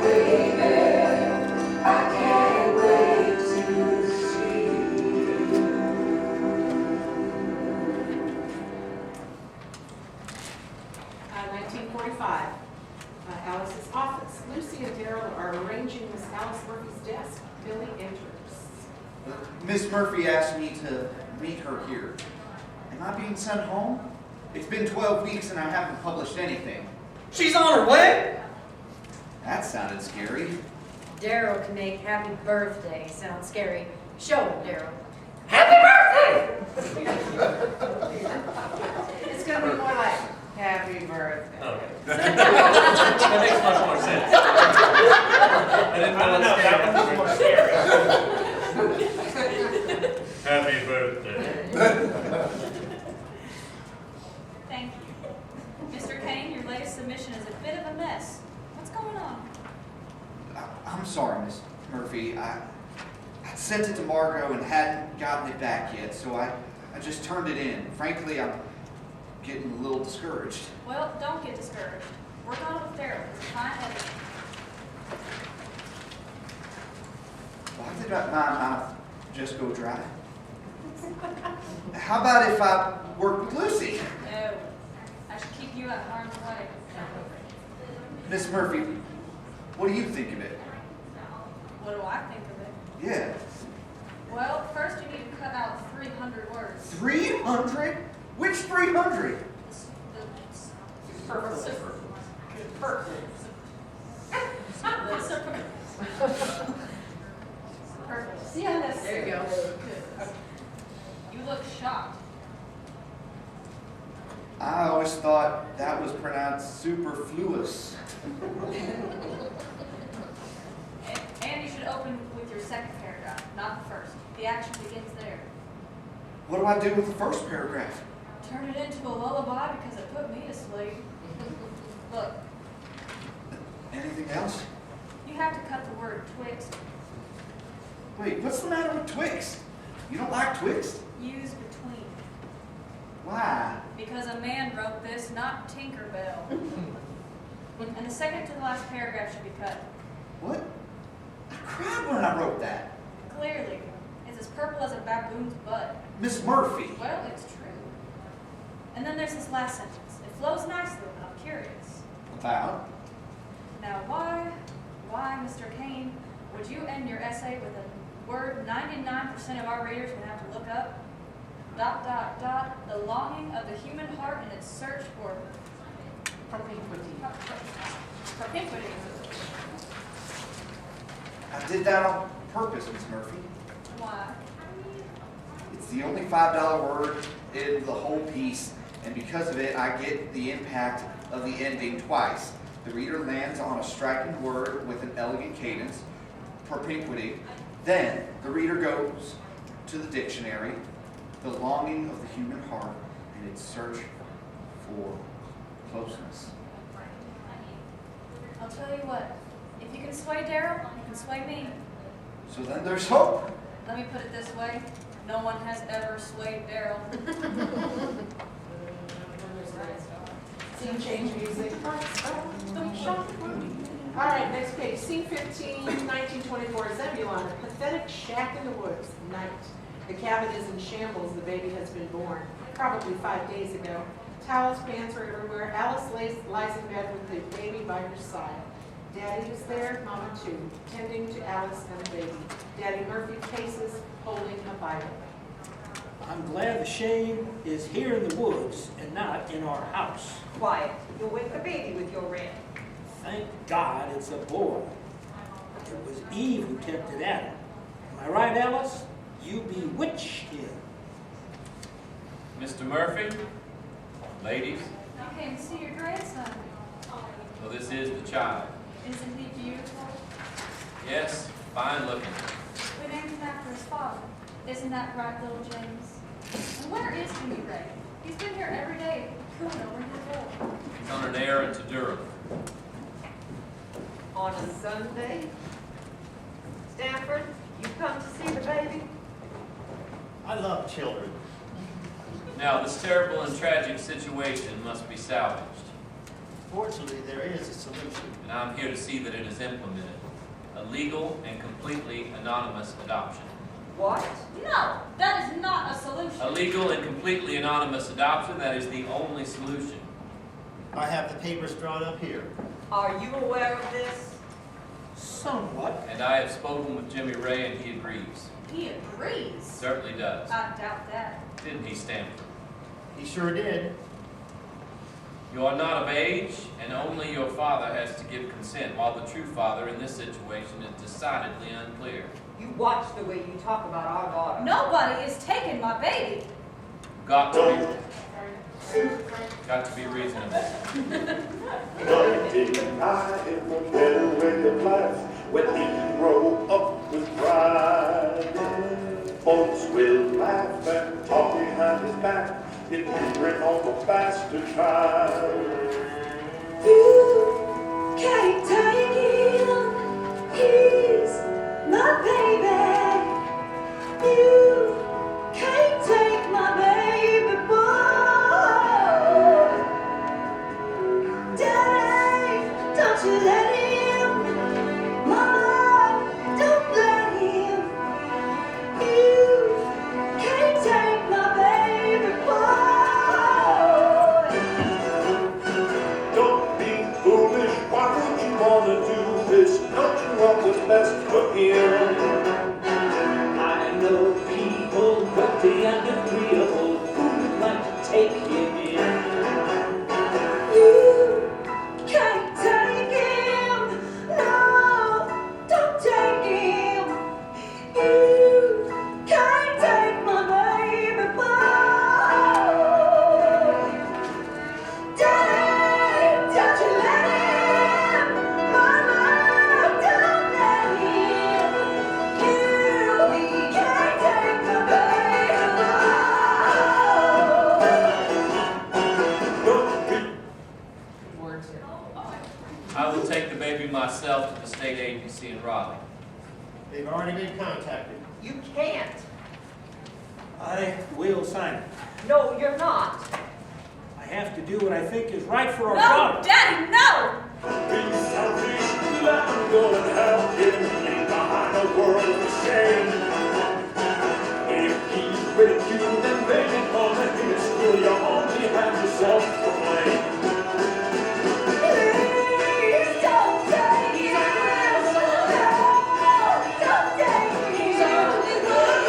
baby, I can't wait to see you. 1945. Alice's office. Lucy and Daryl are arranging Miss Alice Murphy's desk. Billy enters. Miss Murphy asked me to meet her here. Am I being sent home? It's been 12 weeks and I haven't published anything. She's on her way? That sounded scary. Daryl can make happy birthday sound scary. Show him, Daryl. Happy birthday! It's gonna be more like, happy birthday. Okay. That makes much more sense. I didn't know No, that one was more scary. Happy birthday. Thank you. Mr. Kane, your latest submission is a bit of a mess. What's going on? I'm sorry, Miss Murphy. I sent it to Margot and hadn't gotten it back yet, so I just turned it in. Frankly, I'm getting a little discouraged. Well, don't get discouraged. Work on it with Daryl. It's a fine editor. Why did my mouth just go dry? How about if I work with Lucy? No. I should keep you out of harm's way. Miss Murphy, what do you think of it? What do I think of it? Yeah. Well, first you need to cut out 300 words. 300? Which 300? Yes. There you go. You look shocked. I always thought that was pronounced superfluous. And you should open with your second paragraph, not the first. The action begins there. What do I do with the first paragraph? Turn it into a lullaby because it put me to sleep. Look, Anything else? you have to cut the word twixt. Wait, what's the matter with Twix? You don't like Twix? Use between. Why? Because a man wrote this, not Tinkerbell. And the second to the last paragraph should be cut. What? I cried when I wrote that. Clearly, it's as purple as a baboon's butt. Miss Murphy. Well, it's true. And then there's this last sentence. It flows nicely, but I'm curious. About? Now, why, Mr. Kane, would you end your essay with a word 99% of our readers would have to look up? ... the longing of the human heart in its search for propinquity. I did that on purpose, Miss Murphy. Why? It's the only $5 word in the whole piece, and because of it, I get the impact of the ending twice. The reader lands on a striking word with an elegant cadence, propinquity. Then the reader goes to the dictionary, the longing of the human heart in its search for closeness. I'll tell you what. If you can sway Daryl, you can sway me. So then there's hope. Let me put it this way. No one has ever swayed Daryl. Scene change music. All right, next page. Scene 15, 1924, Zebulon, a pathetic shack in the woods, night. The cabin is in shambles. The baby has been born, probably 5 days ago. Towels, pants are everywhere. Alice lies in bed with the baby by her side. Daddy is there, Mama too, tending to Alice and the baby. Daddy Murphy paces, holding a Bible. I'm glad the shame is here in the woods and not in our house. Quiet. You'll wake the baby with your rant. Thank God it's a boy. It was Eve who tempted Adam. Am I right, Alice? You bewitched him. Mr. Murphy, ladies, I came to see your grandson. well, this is the child. Isn't he beautiful? Yes, fine looking. We named him after his father. Isn't that right, little James? And where is Jimmy Ray? He's been here every day, cooing over his bowl. He's on an errand to Durham. On a Sunday? Stanford, you come to see the baby? I love children. Now, this terrible and tragic situation must be salvaged, Fortunately, there is a solution. and I'm here to see that it is implemented. A legal and completely anonymous adoption. What? No, that is not a solution. A legal and completely anonymous adoption, that is the only solution. I have the papers drawn up here. Are you aware of this? Somewhat. And I have spoken with Jimmy Ray, and he agrees. He agrees. Certainly does. I doubt that. Didn't he, Stanford? He sure did. You are not of age, and only your father has to give consent, while the true father in this situation is decidedly unclear. You watch the way you talk about our daughter. Nobody is taking my baby. Got to be reasonable. Didn't I ever get away of life when he grow up with pride? Folks will laugh and talk behind his back if you bring home a bastard child. You can't take him, he's my baby. You can't take my baby boy. Daddy, don't you let him. Mama, don't let him. You can't take my baby boy. Don't be foolish, why would you want to do this? Don't you want what's best for him? I know people wealthy and agreeable who would like to take him in. You can't take him. No, don't take him. You can't take my baby boy. Daddy, don't you let him. Mama, don't let him. You can't take my baby Words here. I will take the baby myself to the state agency in Raleigh. They've already been contacted. You can't. I will sign it. No, you're not. I have to do what I think is right for our No, daughter. Daddy, no! Be selfish, let him go and help him leave behind a world of shame. If he's ridiculed and baby called a hit school, you only have yourself to blame. Please don't take it personal. Don't take it personal.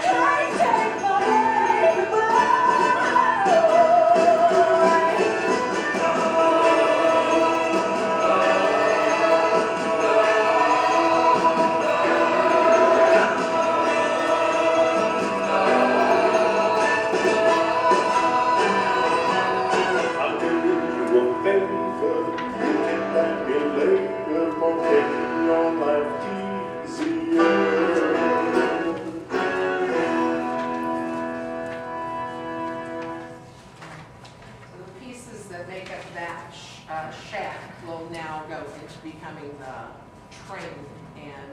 Try to take my baby boy. I'll do you a favor, you can thank me later for making your life easier. So the pieces that make up that shack will now go into becoming the train. And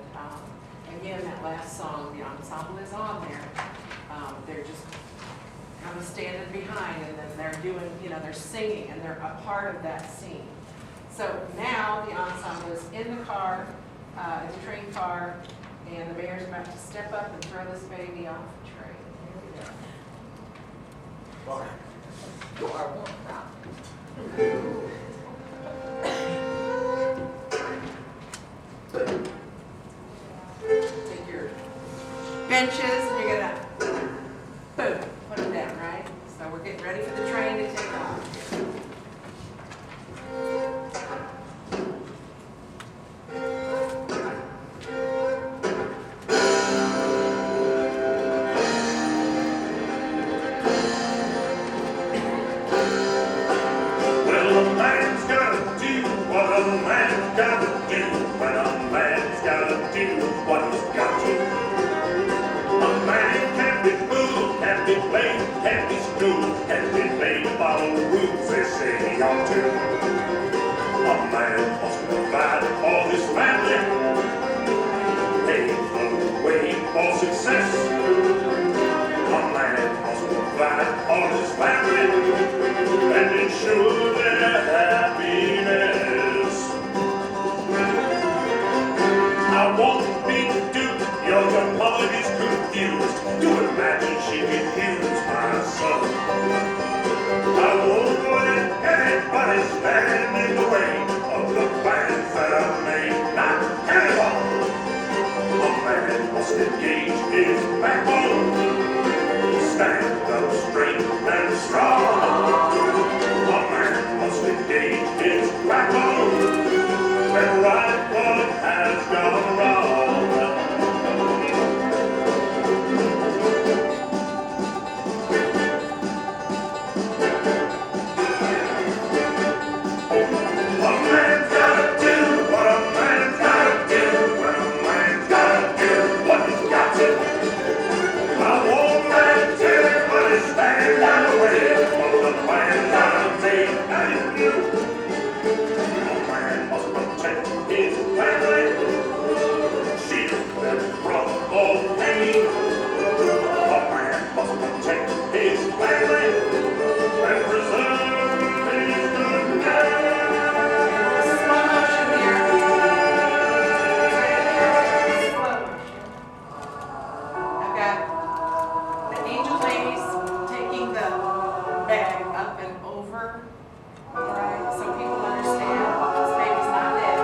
again, that last song, the ensemble is on there. They're just kind of standing behind, and then they're doing, they're singing, and they're a part of that scene. So now the ensemble is in the car, in the train car, and the mayor's about to step up and throw this baby off the train. Here we go. You are one now. Take your benches and you're gonna, boom, put them down, right? So we're getting ready for the train to take off. Well, a man's gotta do what a man's gotta do. When a man's gotta do what he's got to. A man can't be moved, can't be blamed, can't be screwed, can't be made by the rules they say he ought to. A man must provide for his family, pave the way for success. A man must provide for his family and ensure their happiness. I won't be duped, your mother is confused to imagine she can use my son. I won't let anybody stand in the way of the plans that I've made. Not anyone. A man must engage his backbone, stand up straight and strong. A man must engage his backbone and right what has gone wrong. A man's gotta do what a man's gotta do. When a man's gotta do what he's got to. I won't let anybody stand in the way of the plans I've made and you. A man must protect his family, shield them from all pain. A man must protect his family and preserve his good name. Slow motion here. Slow motion. I've got the angel ladies taking the bag up and over, all right, so people understand this baby's not dead.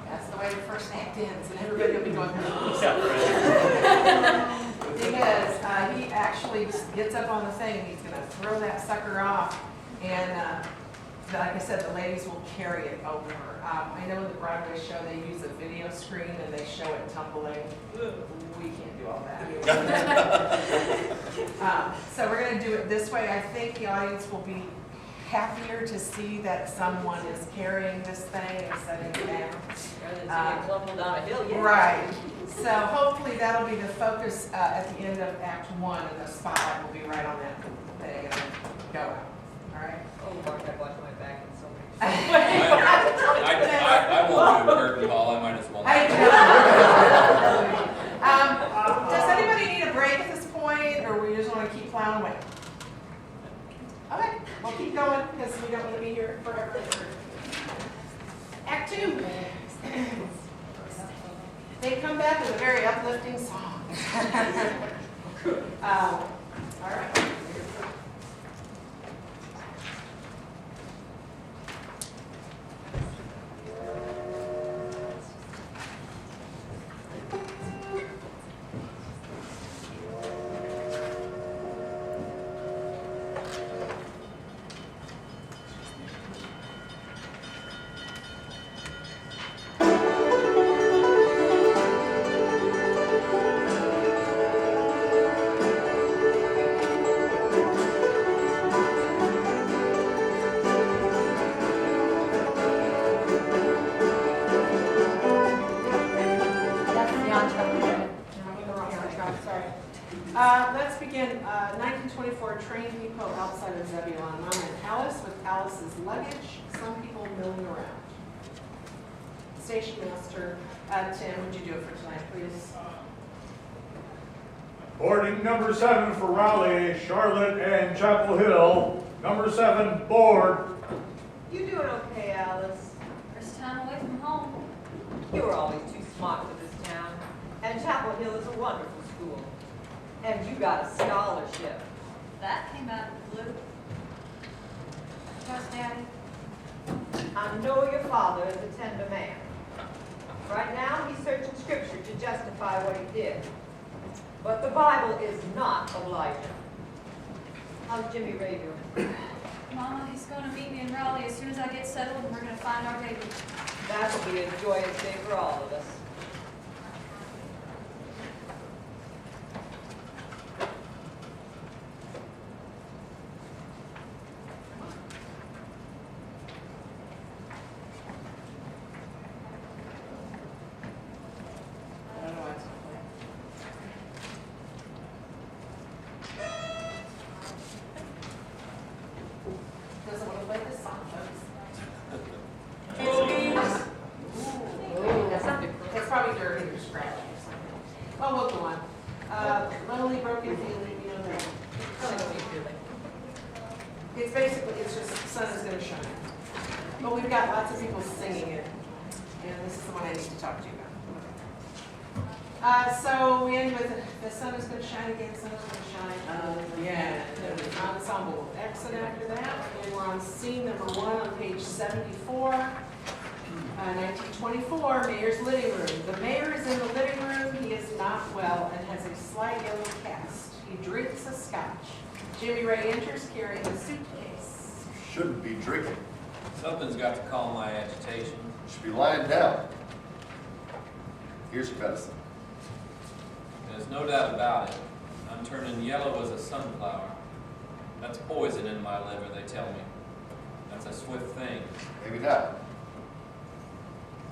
That's the way the first act ends, and everybody will be going, because he actually just gets up on the thing, he's gonna throw that sucker off, and like I said, the ladies will carry it over. I know in the Broadway show, they use a video screen and they show it tumbling. We can't do all that. So we're gonna do it this way. I think the audience will be happier to see that someone is carrying this thing and setting it down. Clumble down a hill, yeah. Right. So hopefully that'll be the focus at the end of Act 1, and the spotlight will be right on that thing and then go out. All right? Oh, Mark, I've watched my back in so many I won't do a curtain call, I might as well. Does anybody need a break at this point, or we just want to keep plowing away? Okay, we'll keep going, because we don't want to be here forever. Act 2. They come back with a very uplifting song. All right. Let's begin. 1924 train depot outside of Zebulon. I'm in Alice with Alice's luggage. Some people milling around. Station master, Tim, would you do it for tonight, please? Boarding number 7 for Raleigh, Charlotte, and Chapel Hill. Number 7, board. You doing okay, Alice? First time away from home. You were always too smart for this town. And Chapel Hill is a wonderful school. And you got a scholarship. That came out of the blue. Trust Daddy. I know your father is a tender man. Right now, he's searching scripture to justify what he did. But the Bible is not Elijah. How's Jimmy Ray doing? Mama, he's going to meet me in Raleigh as soon as I get settled, and we're going to find our baby. That'll be a joyous day for all of us. I don't know why it's not playing. Doesn't want to play this song, folks. That's probably dirty or scratchy or something. Well, we'll go on. Lonely, broken feeling, you know that. It's basically, it's just, the sun is going to shine. But we've got lots of people singing it. And this is the one I need to talk to you about. So we end with, the sun is going to shine again, sun is going to shine again. Ensemble exit after that. And we're on scene number 1 on page 74. 1924, mayor's living room. The mayor is in the living room. He is not well and has a slight yellow cast. He drinks a scotch. Jimmy Ray enters carrying a suitcase. Shouldn't be drinking. Something's got to calm my agitation. Should be lying down. Here's your medicine. There's no doubt about it. I'm turning yellow as a sunflower. That's poison in my liver, they tell me. That's a swift thing. Maybe not.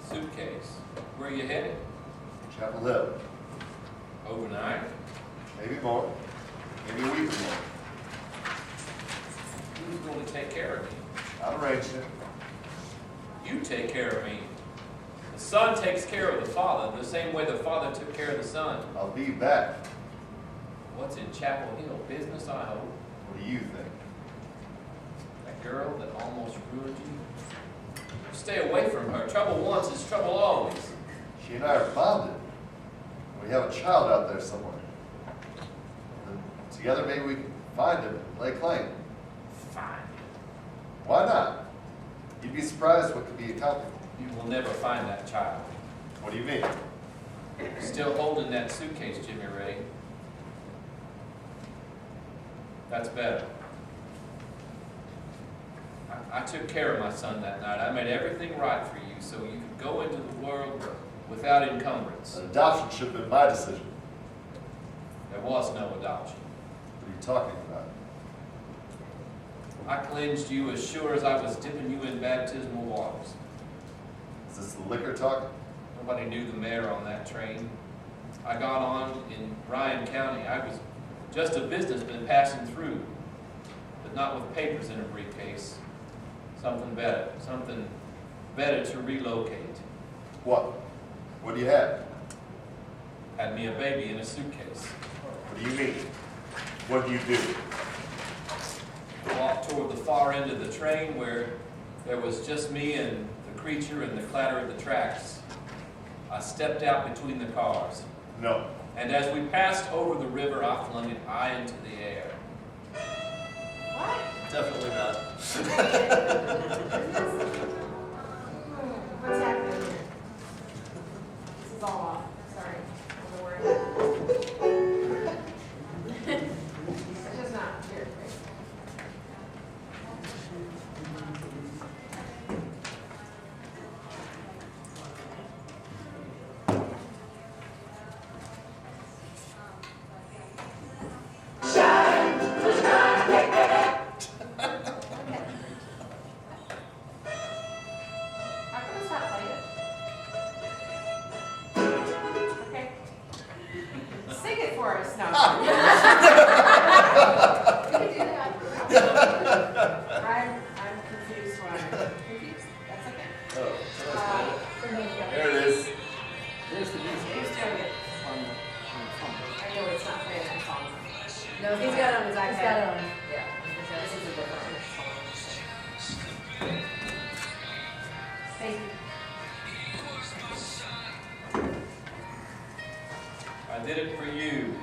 Suitcase. Where are you headed? Chapel Hill. Overnight? Maybe more. Maybe a week more. Who's going to take care of me? I'll arrange it. You take care of me. The son takes care of the father the same way the father took care of the son. I'll be back. What's in Chapel Hill? Business, I hope. What do you think? That girl that almost ruined you? Stay away from her. Trouble once is trouble always. She and I are bonded. We have a child out there somewhere. And together maybe we can find him and lay claim. Fine. Why not? You'd be surprised what could be accomplished. You will never find that child. What do you mean? Still holding that suitcase, Jimmy Ray. That's better. I took care of my son that night. I made everything right for you so you could go into the world without encumbrance. An adoption should have been my decision. There was no adoption. What are you talking about? I cleansed you as sure as I was dipping you in baptismal waters. Is this the liquor talking? Nobody knew the mayor on that train. I got on in Bryan County. I was just a businessman passing through, but not with papers in a briefcase. Something better to relocate. What? What do you have? Had me a baby in a suitcase. What do you mean? What do you do? Walked toward the far end of the train where there was just me and the creature and the clatter of the tracks. I stepped out between the cars. No. And as we passed over the river, I flung it high into the air. What? Definitely not. What's happening here? This is all off. Sorry. I don't know where it's just not here. How come it's not playing? Okay. Sing it for us now. You can do that. I'm confused why. Confused? That's okay. Oh, there it is. Who's doing it? I know it's not playing that song. No, he's got it on his iPad. He's got it on. Yeah. This is a different song. Thank you. I did it for you.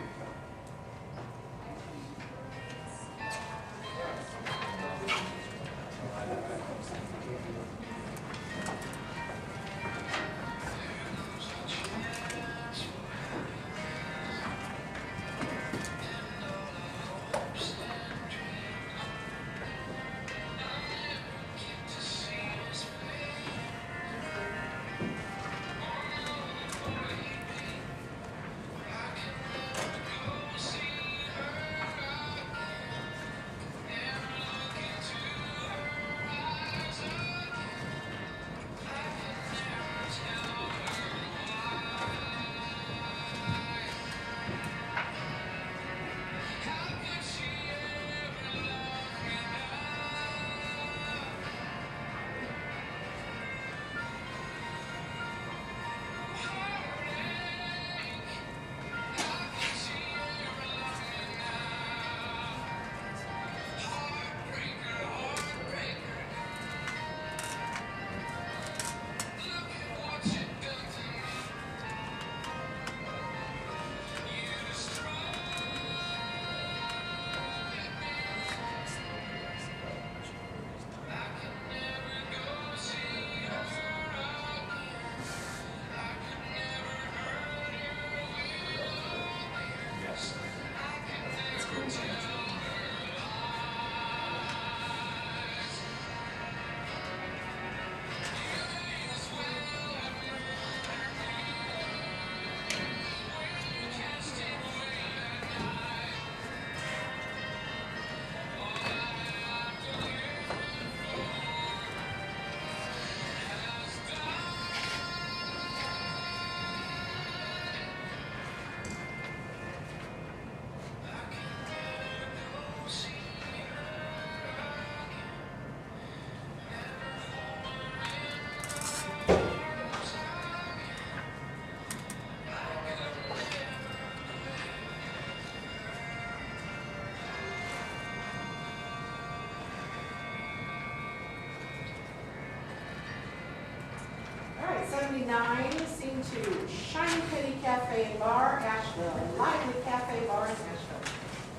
All right, 79, sing to Shiny Penny Cafe and Bar, Asheville, and Lively Cafe Bar in Asheville.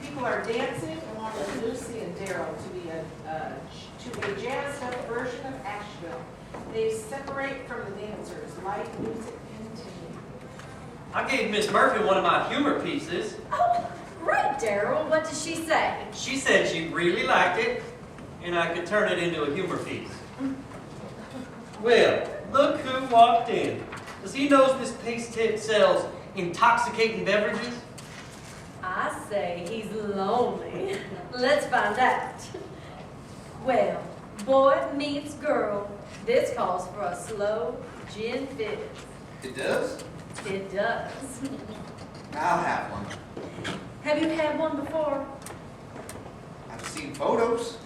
People are dancing along with Lucy and Daryl to a jazzed up version of Asheville. They separate from the dancers. Light music continue. I gave Miss Murphy one of my humor pieces. Oh, great, Daryl. What did she say? She said she really liked it, and I could turn it into a humor piece. Well, look who walked in. Does he know this paste tip sells intoxicating beverages? I say he's lonely. Let's find out. Well, boy meets girl. This calls for a slow gin fizz. It does? It does. I'll have one. Have you had one before? I've seen photos.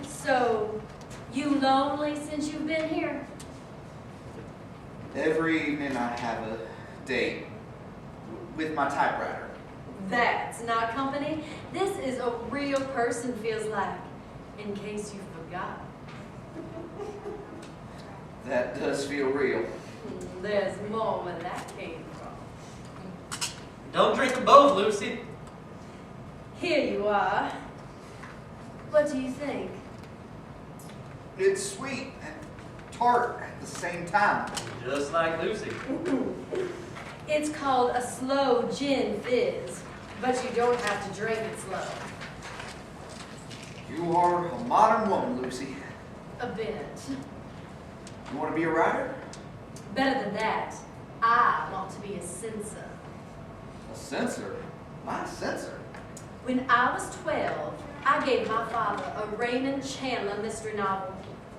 So, You lonely since you've been here? Every evening I have a date with my typewriter. That's not company. This is a real person feels like, in case you forgot. That does feel real. There's more where that came from. Don't drink them both, Lucy. Here you are. What do you think? It's sweet and tart at the same time. Just like Lucy. It's called a slow gin fizz, but you don't have to drink it slow. You are a modern woman, Lucy. A bit. You want to be a writer? Better than that, I want to be a censor. A censor? My censor? When I was 12, I gave my father a Raymond Chandler mystery novel.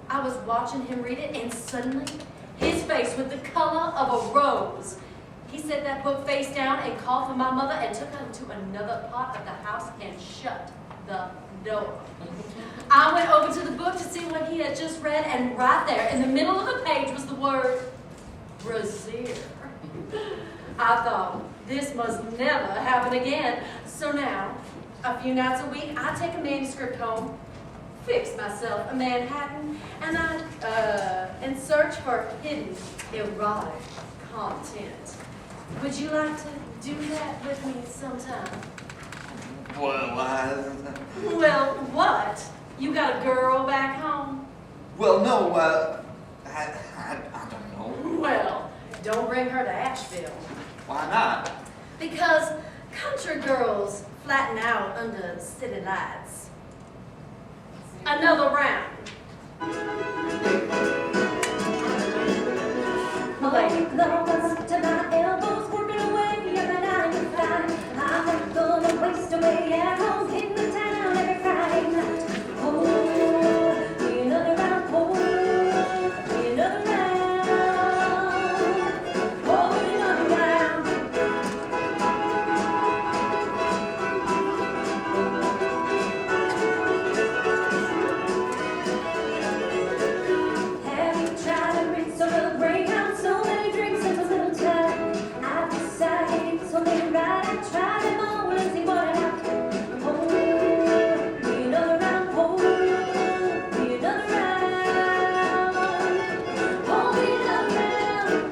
I was watching him read it, and suddenly, his face was the color of a rose. He set that book face down and called for my mother and took her to another part of the house and shut the door. I went over to the book to see what he had just read, and right there in the middle of the page was the word brassiere. I thought, this must never happen again. So now, a few nights a week, I take a manuscript home, fix myself a Manhattan, and search for hidden erotic content. Would you like to do that with me sometime? Well, Well, what? You got a girl back home? well, no, I don't know. Well, don't bring her to Asheville. Why not? Because country girls flatten out under city lights. Another round. My clothes to my elbows, working away every 9 to 5. I'm not gonna waste away at home, hitting the town every Friday night. Oh, be another round, oh, be another round, oh, be another round. Have you tried a rinse or a breakout? So many drinks in a little time. I decided it's only right. I try them all and see what I like. Oh, be another round. Oh, be another round. Oh, be another round.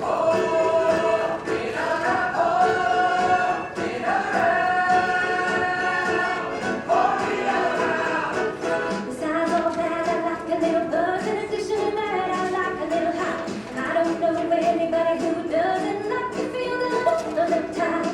Oh, be another round. Oh, be another round. Oh, be another round. Besides all that, I like a little buzz. In addition to that, I like a little high. And I don't know anybody who doesn't like to feel the most of the time.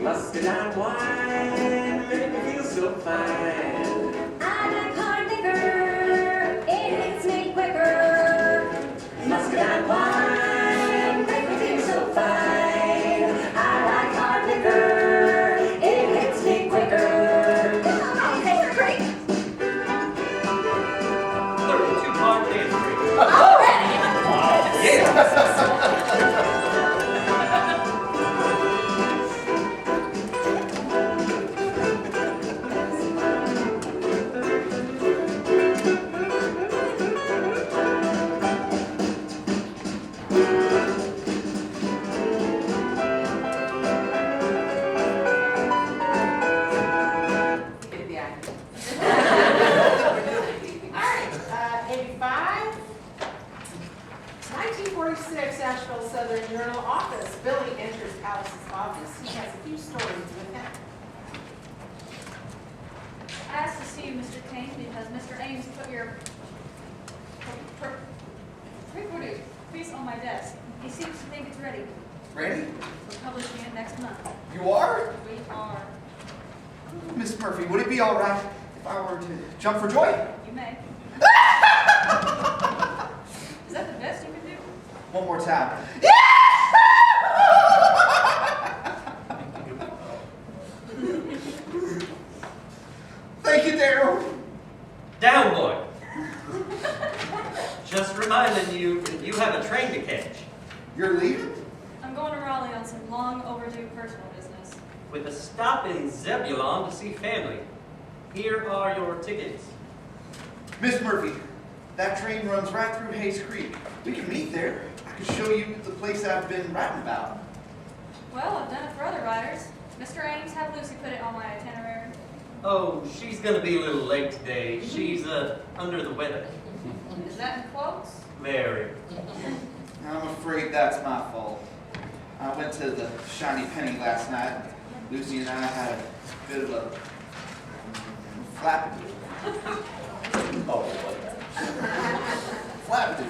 Muscadine wine make me feel so fine. I like hard liquor, it hits me quicker. Muscadine wine, make me feel so fine. I like hard liquor, it hits me quicker. Oh, hey, you're great. 32-part dance break. Already? Alright, 85. 1946, Asheville Southern Journal office. Billy enters Alice's office. He has a few stories with him. I asked to see you, Mr. Kane, because Mr. Ames put your three-quarter piece on my desk. He seems to think it's ready. Ready? We're publishing it next month. You are? We are. Miss Murphy, would it be all right if I were to jump for joy? You may. Is that the best you can do? One more time. make it there. Down, boy. Just reminding you that you have a train to catch. You're leaving? I'm going to Raleigh on some long overdue personal business. With a stop in Zebulon to see family. Here are your tickets. Miss Murphy, that train runs right through Hayes Creek. We can meet there. I can show you the place I've been writing about. Well, I've done it for other writers. Mr. Ames, have Lucy put it on my itinerary. Oh, she's gonna be a little late today. She's, under the weather. Is that in quotes? Very. I'm afraid that's my fault. I went to the Shiny Penny last night. Lucy and I had a bit of a flappadoo. Oh, flappadoo.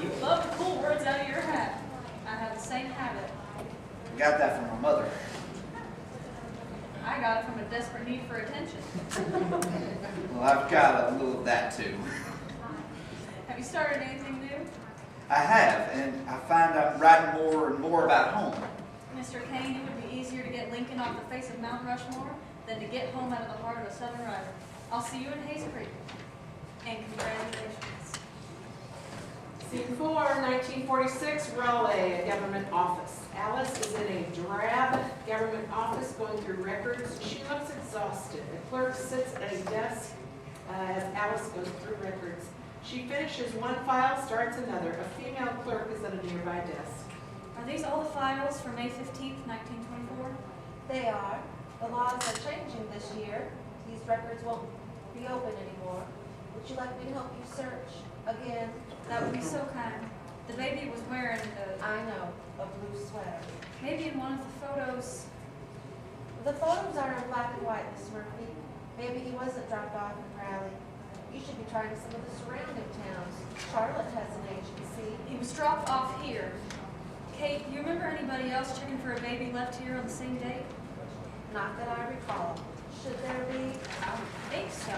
You love to pull words out of your hat. I have the same habit. I got that from my mother. I got it from a desperate need for attention. Well, I've got a little of that too. Have you started anything new? I have, and I find I'm writing more and more about home. Mr. Kane, it would be easier to get Lincoln off the face of Mount Rushmore than to get home out of the heart of a Southern writer. I'll see you in Hayes Creek. And congratulations. Scene 4, 1946, Raleigh, a government office. Alice is in a drab government office going through records. She looks exhausted. The clerk sits at a desk as Alice goes through records. She finishes one file, starts another. A female clerk is at a nearby desk. Are these all the files for May 15th, 1924? They are. The laws are changing this year. These records won't be open anymore. Would you like me to help you search again? That would be so kind. The baby was wearing I know, a blue sweater. maybe in one of the photos. The photos are in black and white, Miss Murphy. Maybe he wasn't dropped off in Raleigh. You should be trying some of the surrounding towns. Charlotte has an agency. He was dropped off here. Kate, you remember anybody else checking for a baby left here on the same date? Not that I recall. Should there be? I would think so.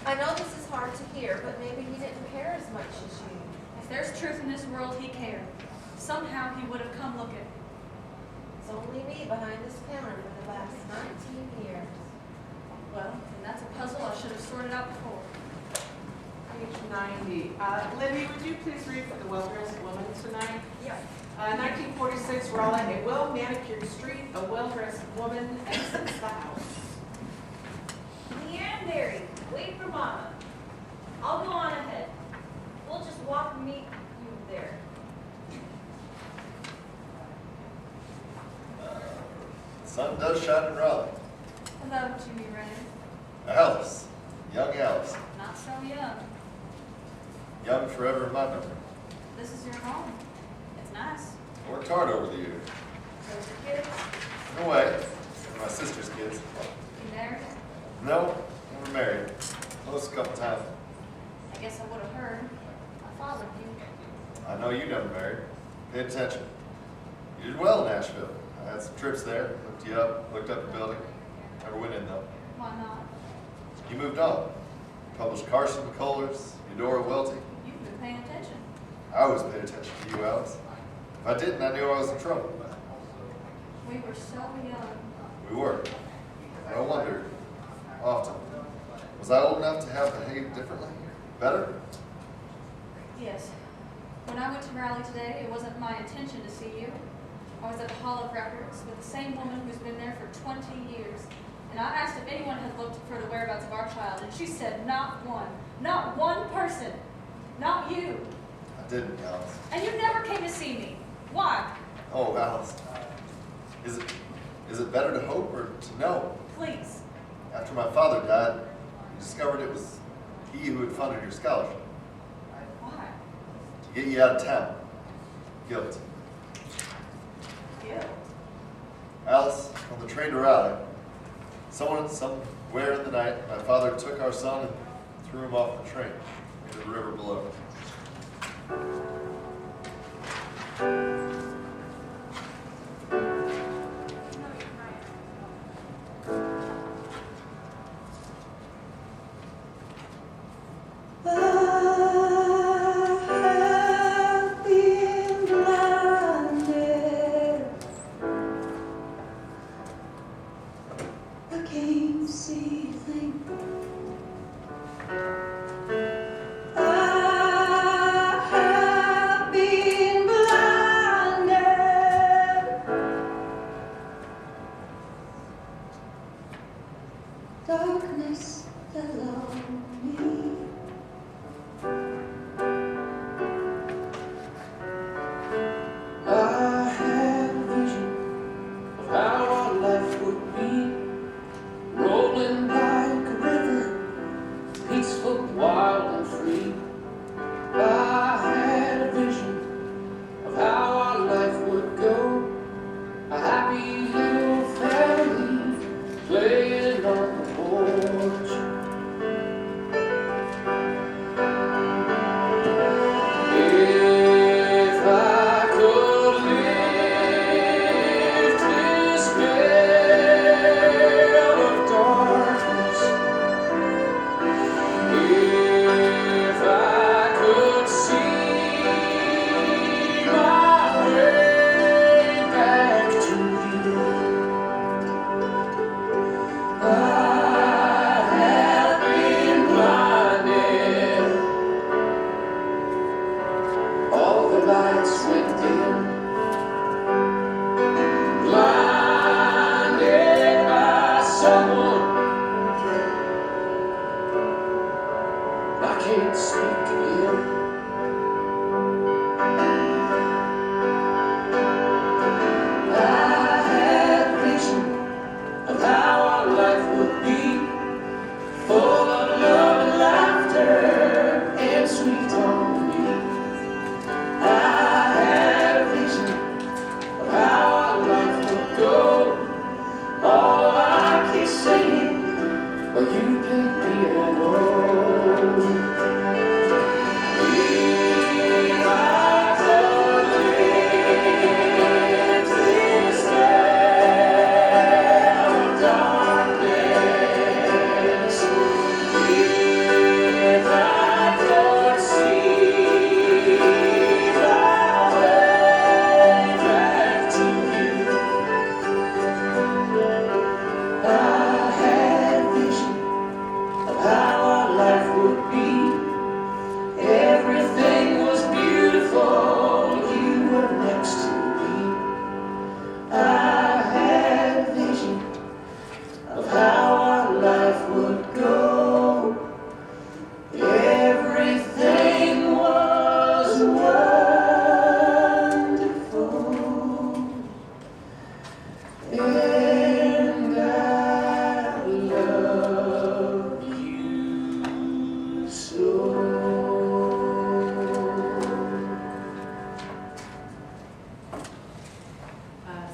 I know this is hard to hear, but maybe he didn't care as much as you. If there's truth in this world, he cared. Somehow he would have come looking. It's only me behind this counter for the last 19 years. Well, then that's a puzzle I should have sorted out before. Page 90. Libby, would you please read for the well-dressed woman tonight? Yeah. 1946, Raleigh, a well-manicured street, a well-dressed woman exits the house. Leanne Berry, wait for Mama. I'll go on ahead. We'll just walk and meet you there. The sun does shine in Raleigh. Hello, Jimmy Ray. Alice, young Alice, Not so young. young forever in my memory. This is your home. It's nice. Worked hard over the years. Those are kids. No way. They're my sister's kids. You married? No, never married. Close a couple times. I guess I would have heard. I followed you. I know you never married. Pay attention. You did well in Nashville. I had some trips there, looked you up, looked up your building. Never went in though. Why not? You moved on. Published Carson McCullers, Eudora Welty. You've been paying attention. I always paid attention to you, Alice. If I didn't, I knew I was in trouble. We were so young. We were. No wonder. Often. Was I old enough to have behaved differently? Better? Yes. When I went to Raleigh today, it wasn't my intention to see you. I was at the Hall of Records with the same woman who's been there for 20 years. And I asked if anyone had looked for the whereabouts of our child, and she said not one. Not one person. Not you. I didn't, Alice. And you never came to see me. Why? Oh, Alice. Is it better to hope or to know? Please. After my father died, we discovered it was he who had funded your scholarship. Why? To get you out of town. Guilt. Guilt. Alice, on the train to Raleigh, someone somewhere in the night, my father took our son and threw him off the train into the river below. The can't see a thing. I have been blinded. Darkness fell on me. I had a vision of how our life would be, rolling like a river, peaceful, wild and free. I had a vision of how our life would go, a happy little family playing on the porch. If I could lift this veil of darkness, if I could see my way back to you, I have been blinded. All the lights went dim, blinded by someone I can't speak of him. I had a vision of how our life would be, full of love and laughter and sweet harmony. I had a vision of how our life would go. All I keep saying, but you play piano. If I could lift this veil of darkness, if I could see my way back to you, I had a vision of how our life would be. Everything was beautiful, you were next to me. I had a vision of how our life would go. Everything was wonderful, and I love you so.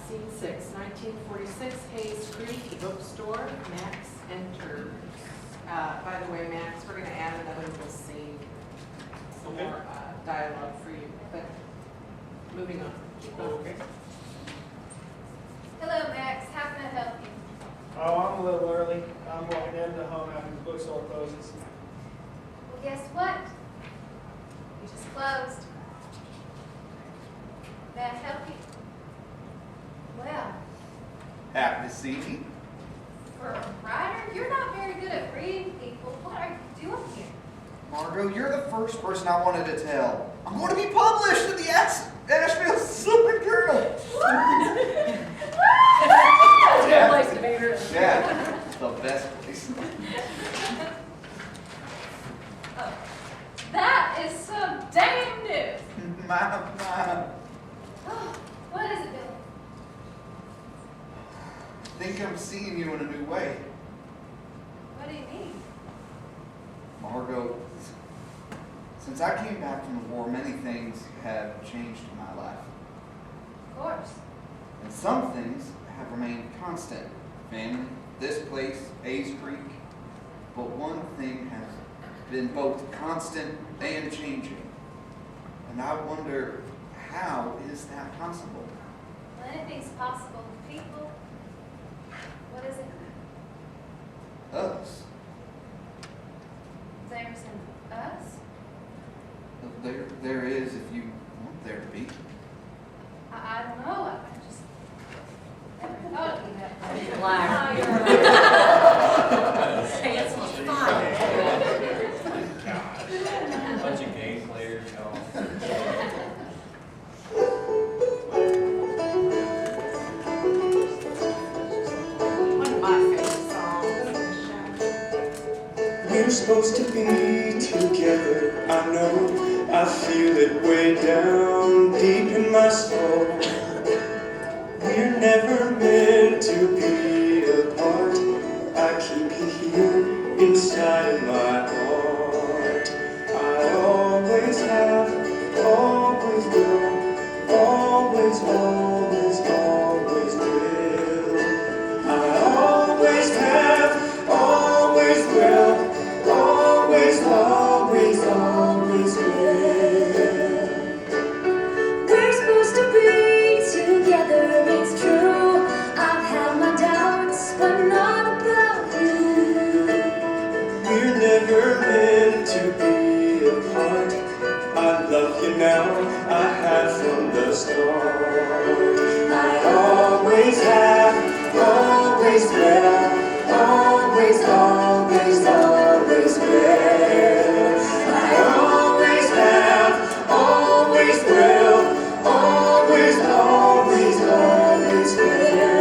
Scene 6, 1946, Hayes Creek Bookstore, Max enters. By the way, Max, we're gonna add another little scene, some Okay. more dialogue for you, but moving on. Keep going. Okay. Hello, Max. How can I help you? Oh, I'm a little early. I'm walking into home after the bookstore closes. Well, guess what? You just closed. May I help you? Well, Happy to see you. for a writer, you're not very good at reading people. What are you doing here? Margot, you're the first person I wanted to tell. I'm going to be published in the Asheville Southern Journal. Good place to be, really. Yeah, the best place. Oh, that is some damn news. Oh, what is it, Billy? I think I'm seeing you in a new way. What do you mean? Margot, since I came back from the war, many things have changed in my life. Of course. And some things have remained constant. Family, this place, Hayes Creek. But one thing has been both constant and changing. And I wonder, how is that possible? Well, anything's possible with people. What is it? Us. There's an us? There is, if you want there to be. I don't know. I just never thought of you that way. Liar. Oh, you're right. We're supposed to be together, I know, I feel it way down deep in my soul. We're never meant to be apart, I keep you here inside of my heart. I always have, always will, always, always, always will. I always have, always will, always, always, always will. We're supposed to be together, it's true. I've had my doubts, but not about you. We're never meant to be apart. I love you now, I have from the start. I always have, always will, always, always, always will. I always have, always will, always, always, always will.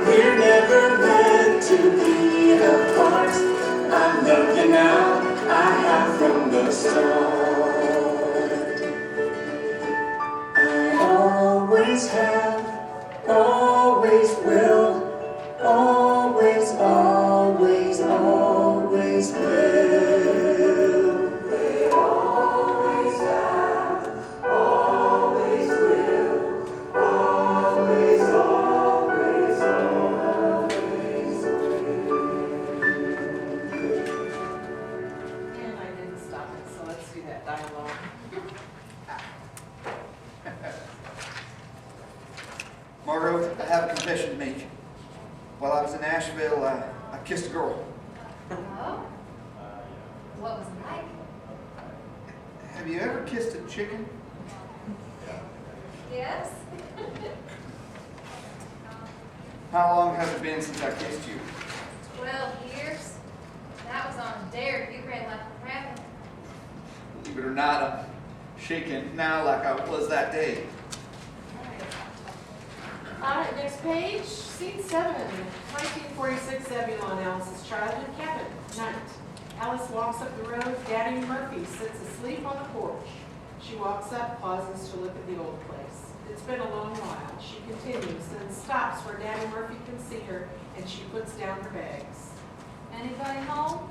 We're never meant to be apart. I love you now, I have from the start. I always have, always will, always, always, always will. We always have, always will, always, always, always will. And I didn't stop it, so let's do that dialogue. Margot, I have a confession to make. While I was in Asheville, I kissed a girl. Oh? What was it like? Have you ever kissed a chicken? Yes? How long has it been since I kissed you? 12 years. That was on a dare you ran like a rabbit. Believe it or not, I'm shaking now like I was that day. All right, next page, scene 7, 1946 Zebulon, Alice's childhood cabin, night. Alice walks up the road, Daddy Murphy sits asleep on the porch. She walks up, pauses to look at the old place. It's been a long while. She continues, then stops where Daddy Murphy can see her, and she puts down her bags. Anybody home?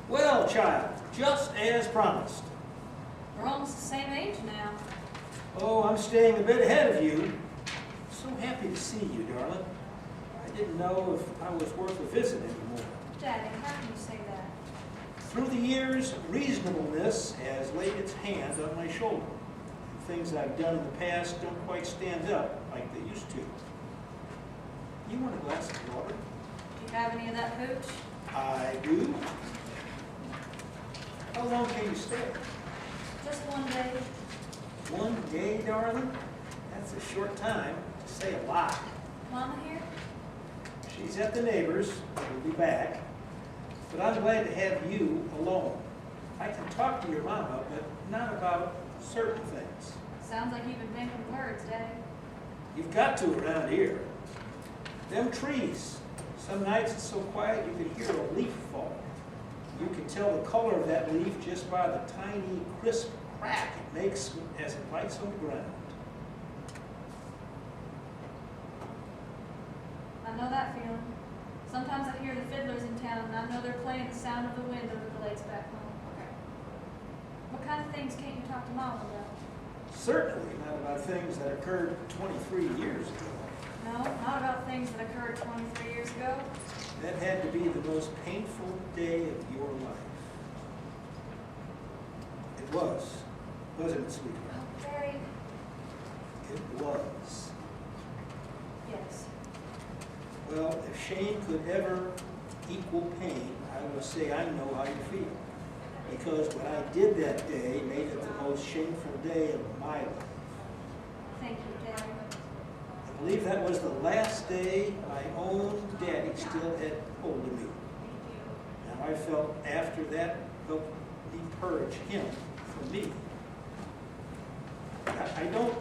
Well, child, just as promised. We're almost the same age now. Oh, I'm staying a bit ahead of you. So happy to see you, darling. I didn't know if I was worth a visit anymore. Daddy, how can you say that? Through the years, reasonableness has laid its hand on my shoulder. The things I've done in the past don't quite stand up like they used to. You want a glass of water? Do you have any of that hooch? I do. How long can you stay? Just one day. 1 day, darling? That's a short time to say a lot. Mama here? She's at the neighbors. We'll be back. But I'm glad to have you alone. I can talk to your mama, but not about certain things. Sounds like you've invented words, Daddy. You've got to around here. Them trees. Some nights it's so quiet you can hear a leaf fall. You can tell the color of that leaf just by the tiny, crisp crack it makes as it lights on the ground. I know that feeling. Sometimes I hear the fiddlers in town and I know they're playing the sound of the wind over the lakes back home. What kind of things can't you talk to Mama about? Certainly not about things that occurred 23 years ago. No, not about things that occurred 23 years ago. That had to be the most painful day of your life. It was, wasn't it, sweetheart? Oh, Daddy. It was. Yes. Well, if shame could ever equal pain, I will say I know how you feel. Because what I did that day made it the most shameful day of my life. Thank you, Daddy. And I believe that was the last day my own daddy still had hold of me. And I felt after that helped me purge him from me. I don't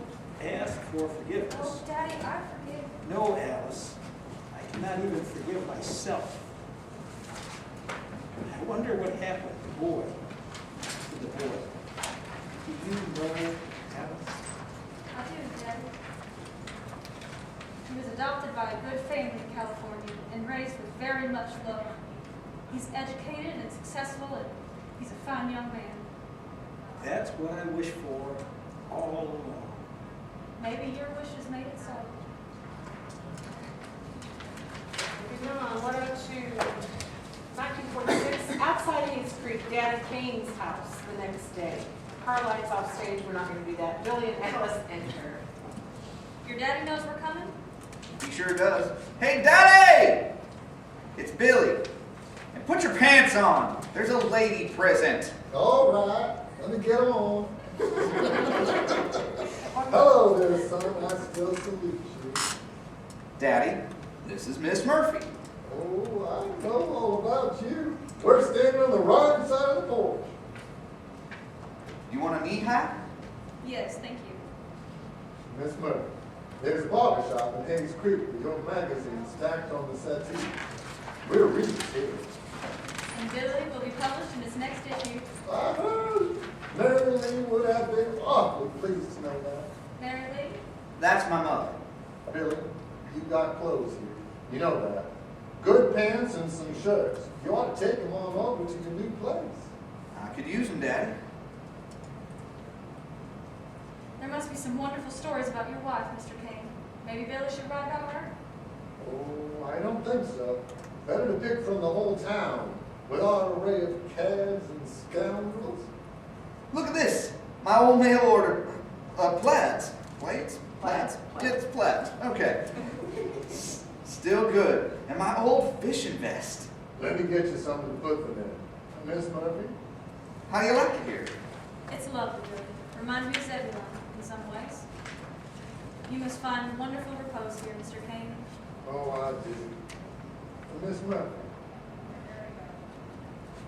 ask for forgiveness. Oh, Daddy, I forgive. No, Alice, I cannot even forgive myself. I wonder what happened to the boy. Do you know, Alice? I do, Daddy. He was adopted by a good family in California and raised with very much love. He's educated and successful, and he's a fine young man. That's what I wish for all along. Maybe your wishes made it so. Moving on, what about you? 1946, outside Hayes Creek, Daddy Kane's house the next day. Car lights off stage, we're not going to do that. Billy and Alice enter. Your daddy knows we're coming? He sure does. Hey, Daddy! It's Billy. And put your pants on. There's a lady present. All right, let me get on. Hello there, son. I still salute you. Daddy, this is Miss Murphy. Oh, I know all about you. We're standing on the wrong side of the porch. You want a knee hat? Yes, thank you. Miss Murphy, there's a barber shop in Hayes Creek with your magazine stacked on the settee. We're readers here. And Billy will be published in its next issue. I heard Mary Lee would have been awfully pleased to know that. Mary Lee? That's my mother. Billy, you got clothes here. You know that. Good pants and some shirts. You ought to take them on over to your new place. I could use them, Daddy. There must be some wonderful stories about your wife, Mr. Kane. Maybe Billy should write about her? Oh, I don't think so. Better to pick from the whole town with our array of cads and scoundrels. Look at this. My old mail order. Plaids. Plaids? Plaids? It's plaids. Okay. Still good. And my old fishing vest. Let me get you something to put them in. Miss Murphy? How do you like it here? It's lovely, Billy. Reminds me of Zebulon in some ways. You must find wonderful repose here, Mr. Kane. Oh, I do. Miss Murphy?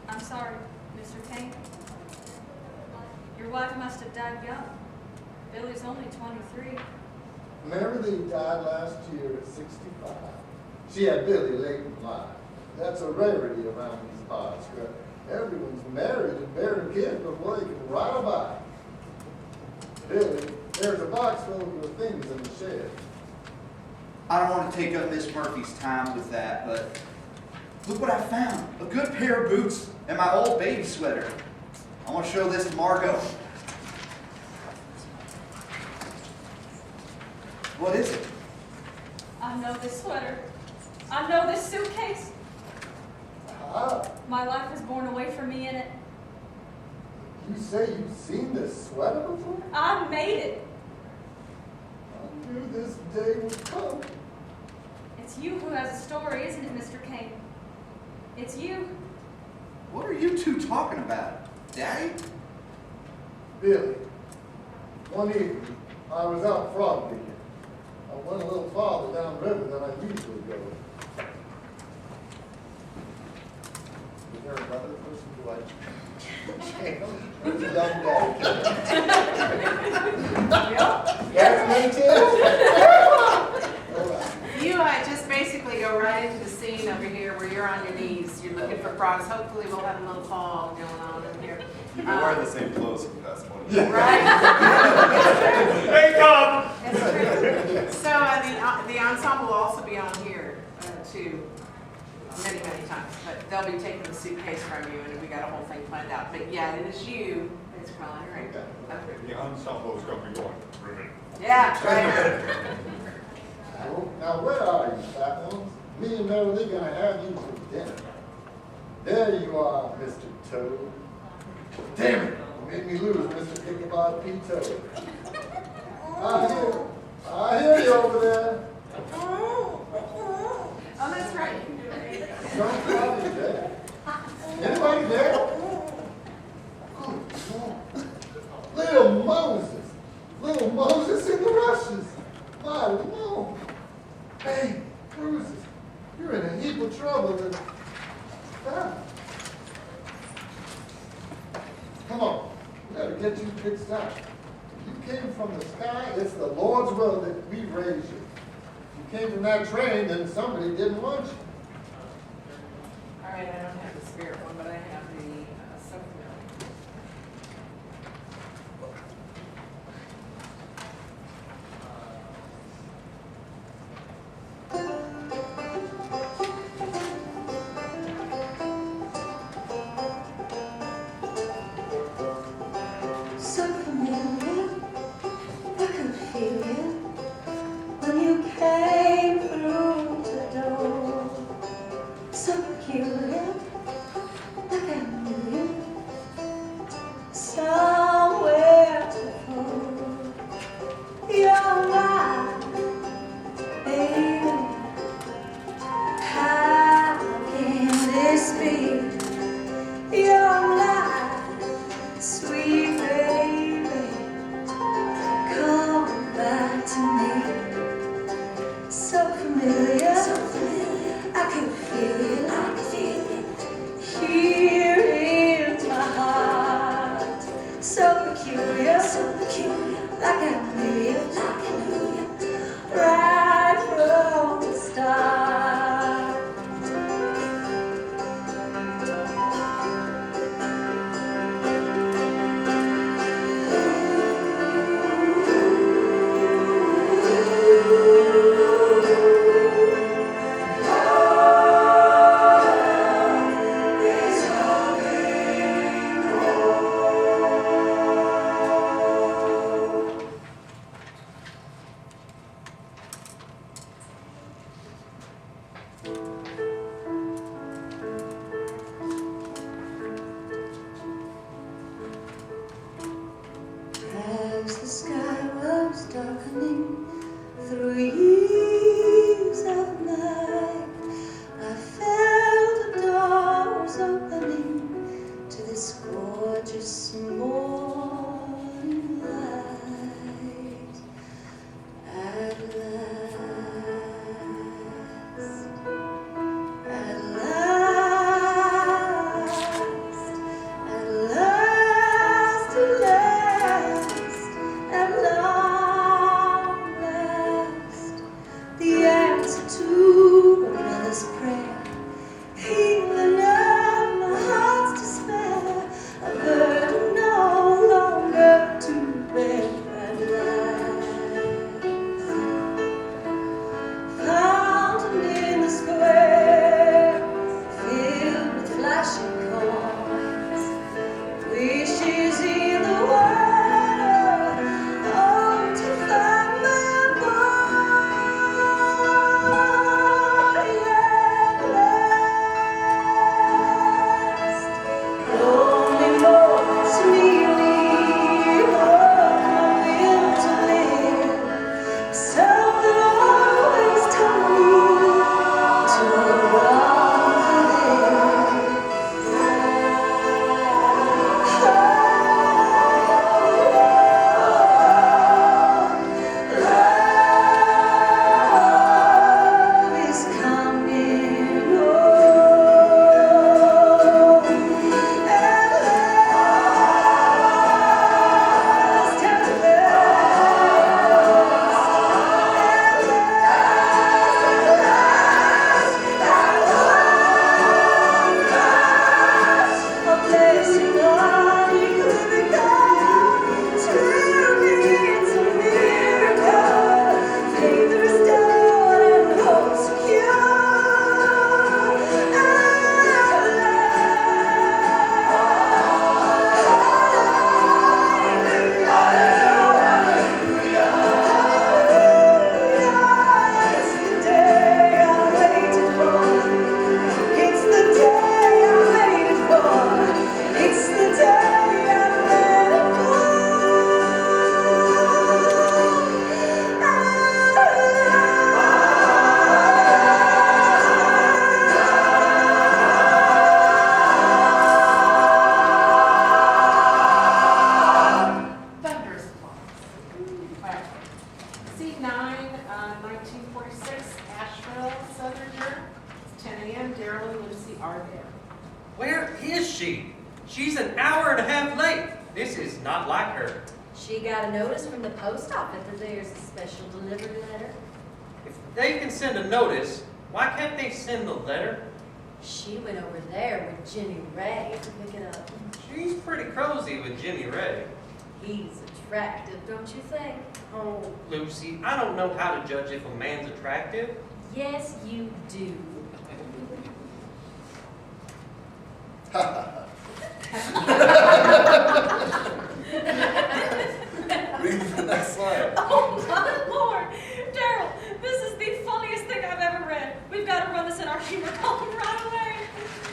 I'm sorry, Mr. Kane. Your wife must have died young. Billy's only 23. Mary Lee died last year at 65. She had Billy late in life. That's a rarity around these parts. Everyone's married and bearing kids before they can ride a bike. Billy, there's a box full of your things in the shed. I don't want to take up Miss Murphy's time with that, but look what I found. A good pair of boots and my old baby sweater. I want to show this to Margot. What is it? I know this sweater. I know this suitcase. My life was born away from me in it. You say you've seen this sweater before? I made it. I knew this day would come. It's you who has a story, isn't it, Mr. Kane? It's you. What are you two talking about? Daddy? Billy, one evening, I was out frog digging. I went a little farther down river than I usually go. Is there another person who I... Who's a young dad? Yes, me too? You just basically go right into the scene over here where you're on your knees. You're looking for frogs. Hopefully we'll have a little fog going on in here. You've been wearing the same clothes for the past 20 years. Right? Hey, Tom! It's true. So the ensemble will also be on here too, many times. But they'll be taking the suitcase from you, and we got a whole thing planned out. But yeah, it is you. It's crawling right. Okay. The ensemble is going to be going. Yeah, right. Now, where are you, fat ones? Me and Mary Lee gonna have you for dinner. There you are, Mr. Toad. Damn it! You made me lose Mr. Ichabod P. Toad. I hear you over there. Oh, that's right. Somebody there. Anybody there? Little Moses in the rushes. My Come on. Hey, Bruises, you're in a heap of trouble. Stop. Come on, we gotta get you fixed up. You came from the sky, it's the Lord's will that we raised you. If you came from that train, then somebody didn't want you. All right, I don't have the spirit one, but I have the supplemental. So familiar, I could feel it when you came through the door. So peculiar, like I knew you somewhere before. You're mine, baby. How can this be? You're mine, sweet baby. Come back to me. So familiar, I can feel it, here in my heart. So peculiar, like I knew you, right from the start. Carol and Lucy are there. Where is she? She's an hour and a half late. This is not like her. She got a notice from the post office that there's a special delivery letter. If they can send a notice, why can't they send the letter? She went over there with Jimmy Ray to pick it up. She's pretty cozy with Jimmy Ray. He's attractive, don't you think? Oh, Lucy, I don't know how to judge if a man's attractive. Yes, you do. Read the next slide. Oh, my Lord. Daryl, this is the funniest thing I've ever read. We've got to run this in our humor column right away.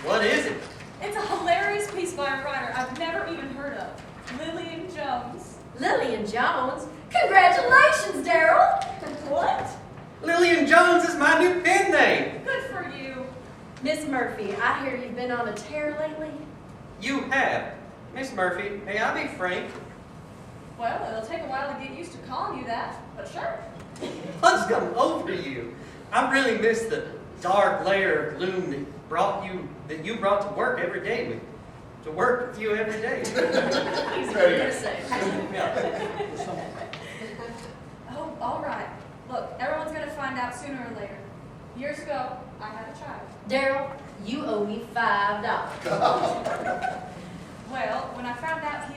What is it? It's a hilarious piece by a writer I've never even heard of, Lillian Jones. Lillian Jones? Congratulations, Daryl! What? Lillian Jones is my new pen name. Good for you. Miss Murphy, I hear you've been on a tear lately. You have. Miss Murphy, may I be frank? Well, it'll take a while to get used to calling you that, but sure. What's come over you? I really miss the dark layer of gloom that you brought to work every day with. To work with you every day. Easy for you to say. Yeah. Oh, all right. Look, everyone's going to find out sooner or later. Years ago, I had a child. Daryl, you owe me $5. Well, when I found out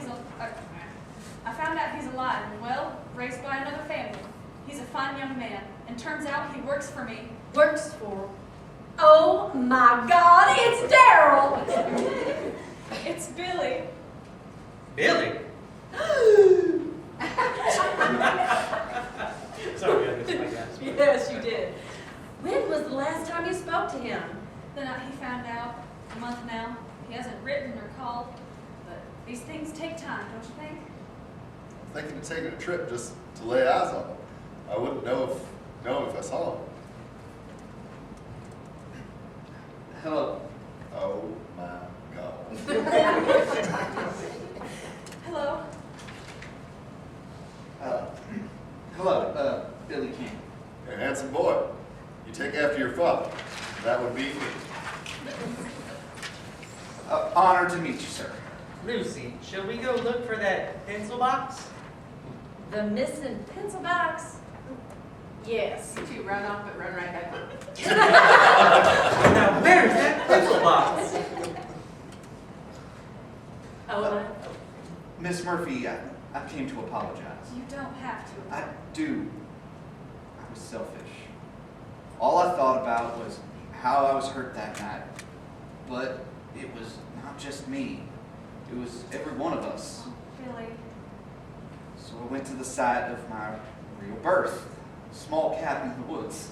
he's alive and well, raised by another family. He's a fine young man, and turns out he works for me. Works for? Oh my God, it's Daryl! It's Billy. Billy? Sorry, I missed my gasp. Yes, you did. When was the last time you spoke to him? The night he found out, a month now. He hasn't written or called, but these things take time, don't you think? I'm thinking of taking a trip just to lay eyes on him. I wouldn't know if I saw him. Hello. Oh my God. Hello. Hello, Billy King. You're a handsome boy. You take after your father. That would be me. Honor to meet you, sir. Lucy, shall we go look for that pencil box? The missing pencil box? Yes. You two run off, but run right back home. Now, where's that pencil box? Oh, Miss Murphy, I came to apologize. You don't have to. I do. I was selfish. All I thought about was how I was hurt that night. But it was not just me. It was every one of us. Billy. So I went to the site of my real birth, a small cabin in the woods.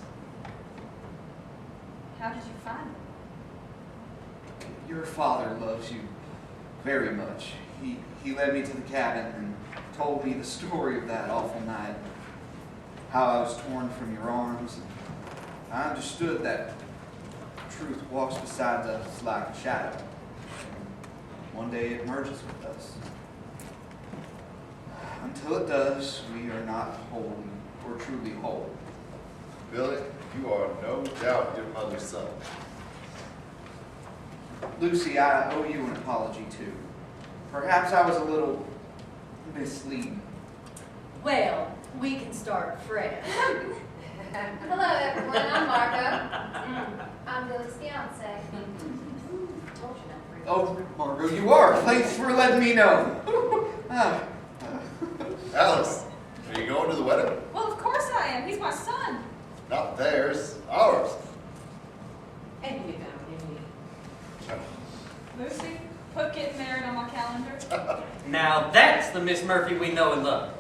How did you find it? Your father loves you very much. He led me to the cabin and told me the story of that awful night, how I was torn from your arms. I understood that truth walks beside us like a shadow. One day it merges with us. Until it does, we are not wholly or truly whole. Billy, you are no doubt your mother's son. Lucy, I owe you an apology too. Perhaps I was a little misleading. well, we can start fresh. Hello, everyone. I'm Margo. I'm Billy's fiance. Oh, Margo, you are. Thanks for letting me know. Alice, are you going to the wedding? Well, of course I am. He's my son. Not theirs, ours. And you found him. Lucy, put getting married on my calendar. Now that's the Miss Murphy we know and love.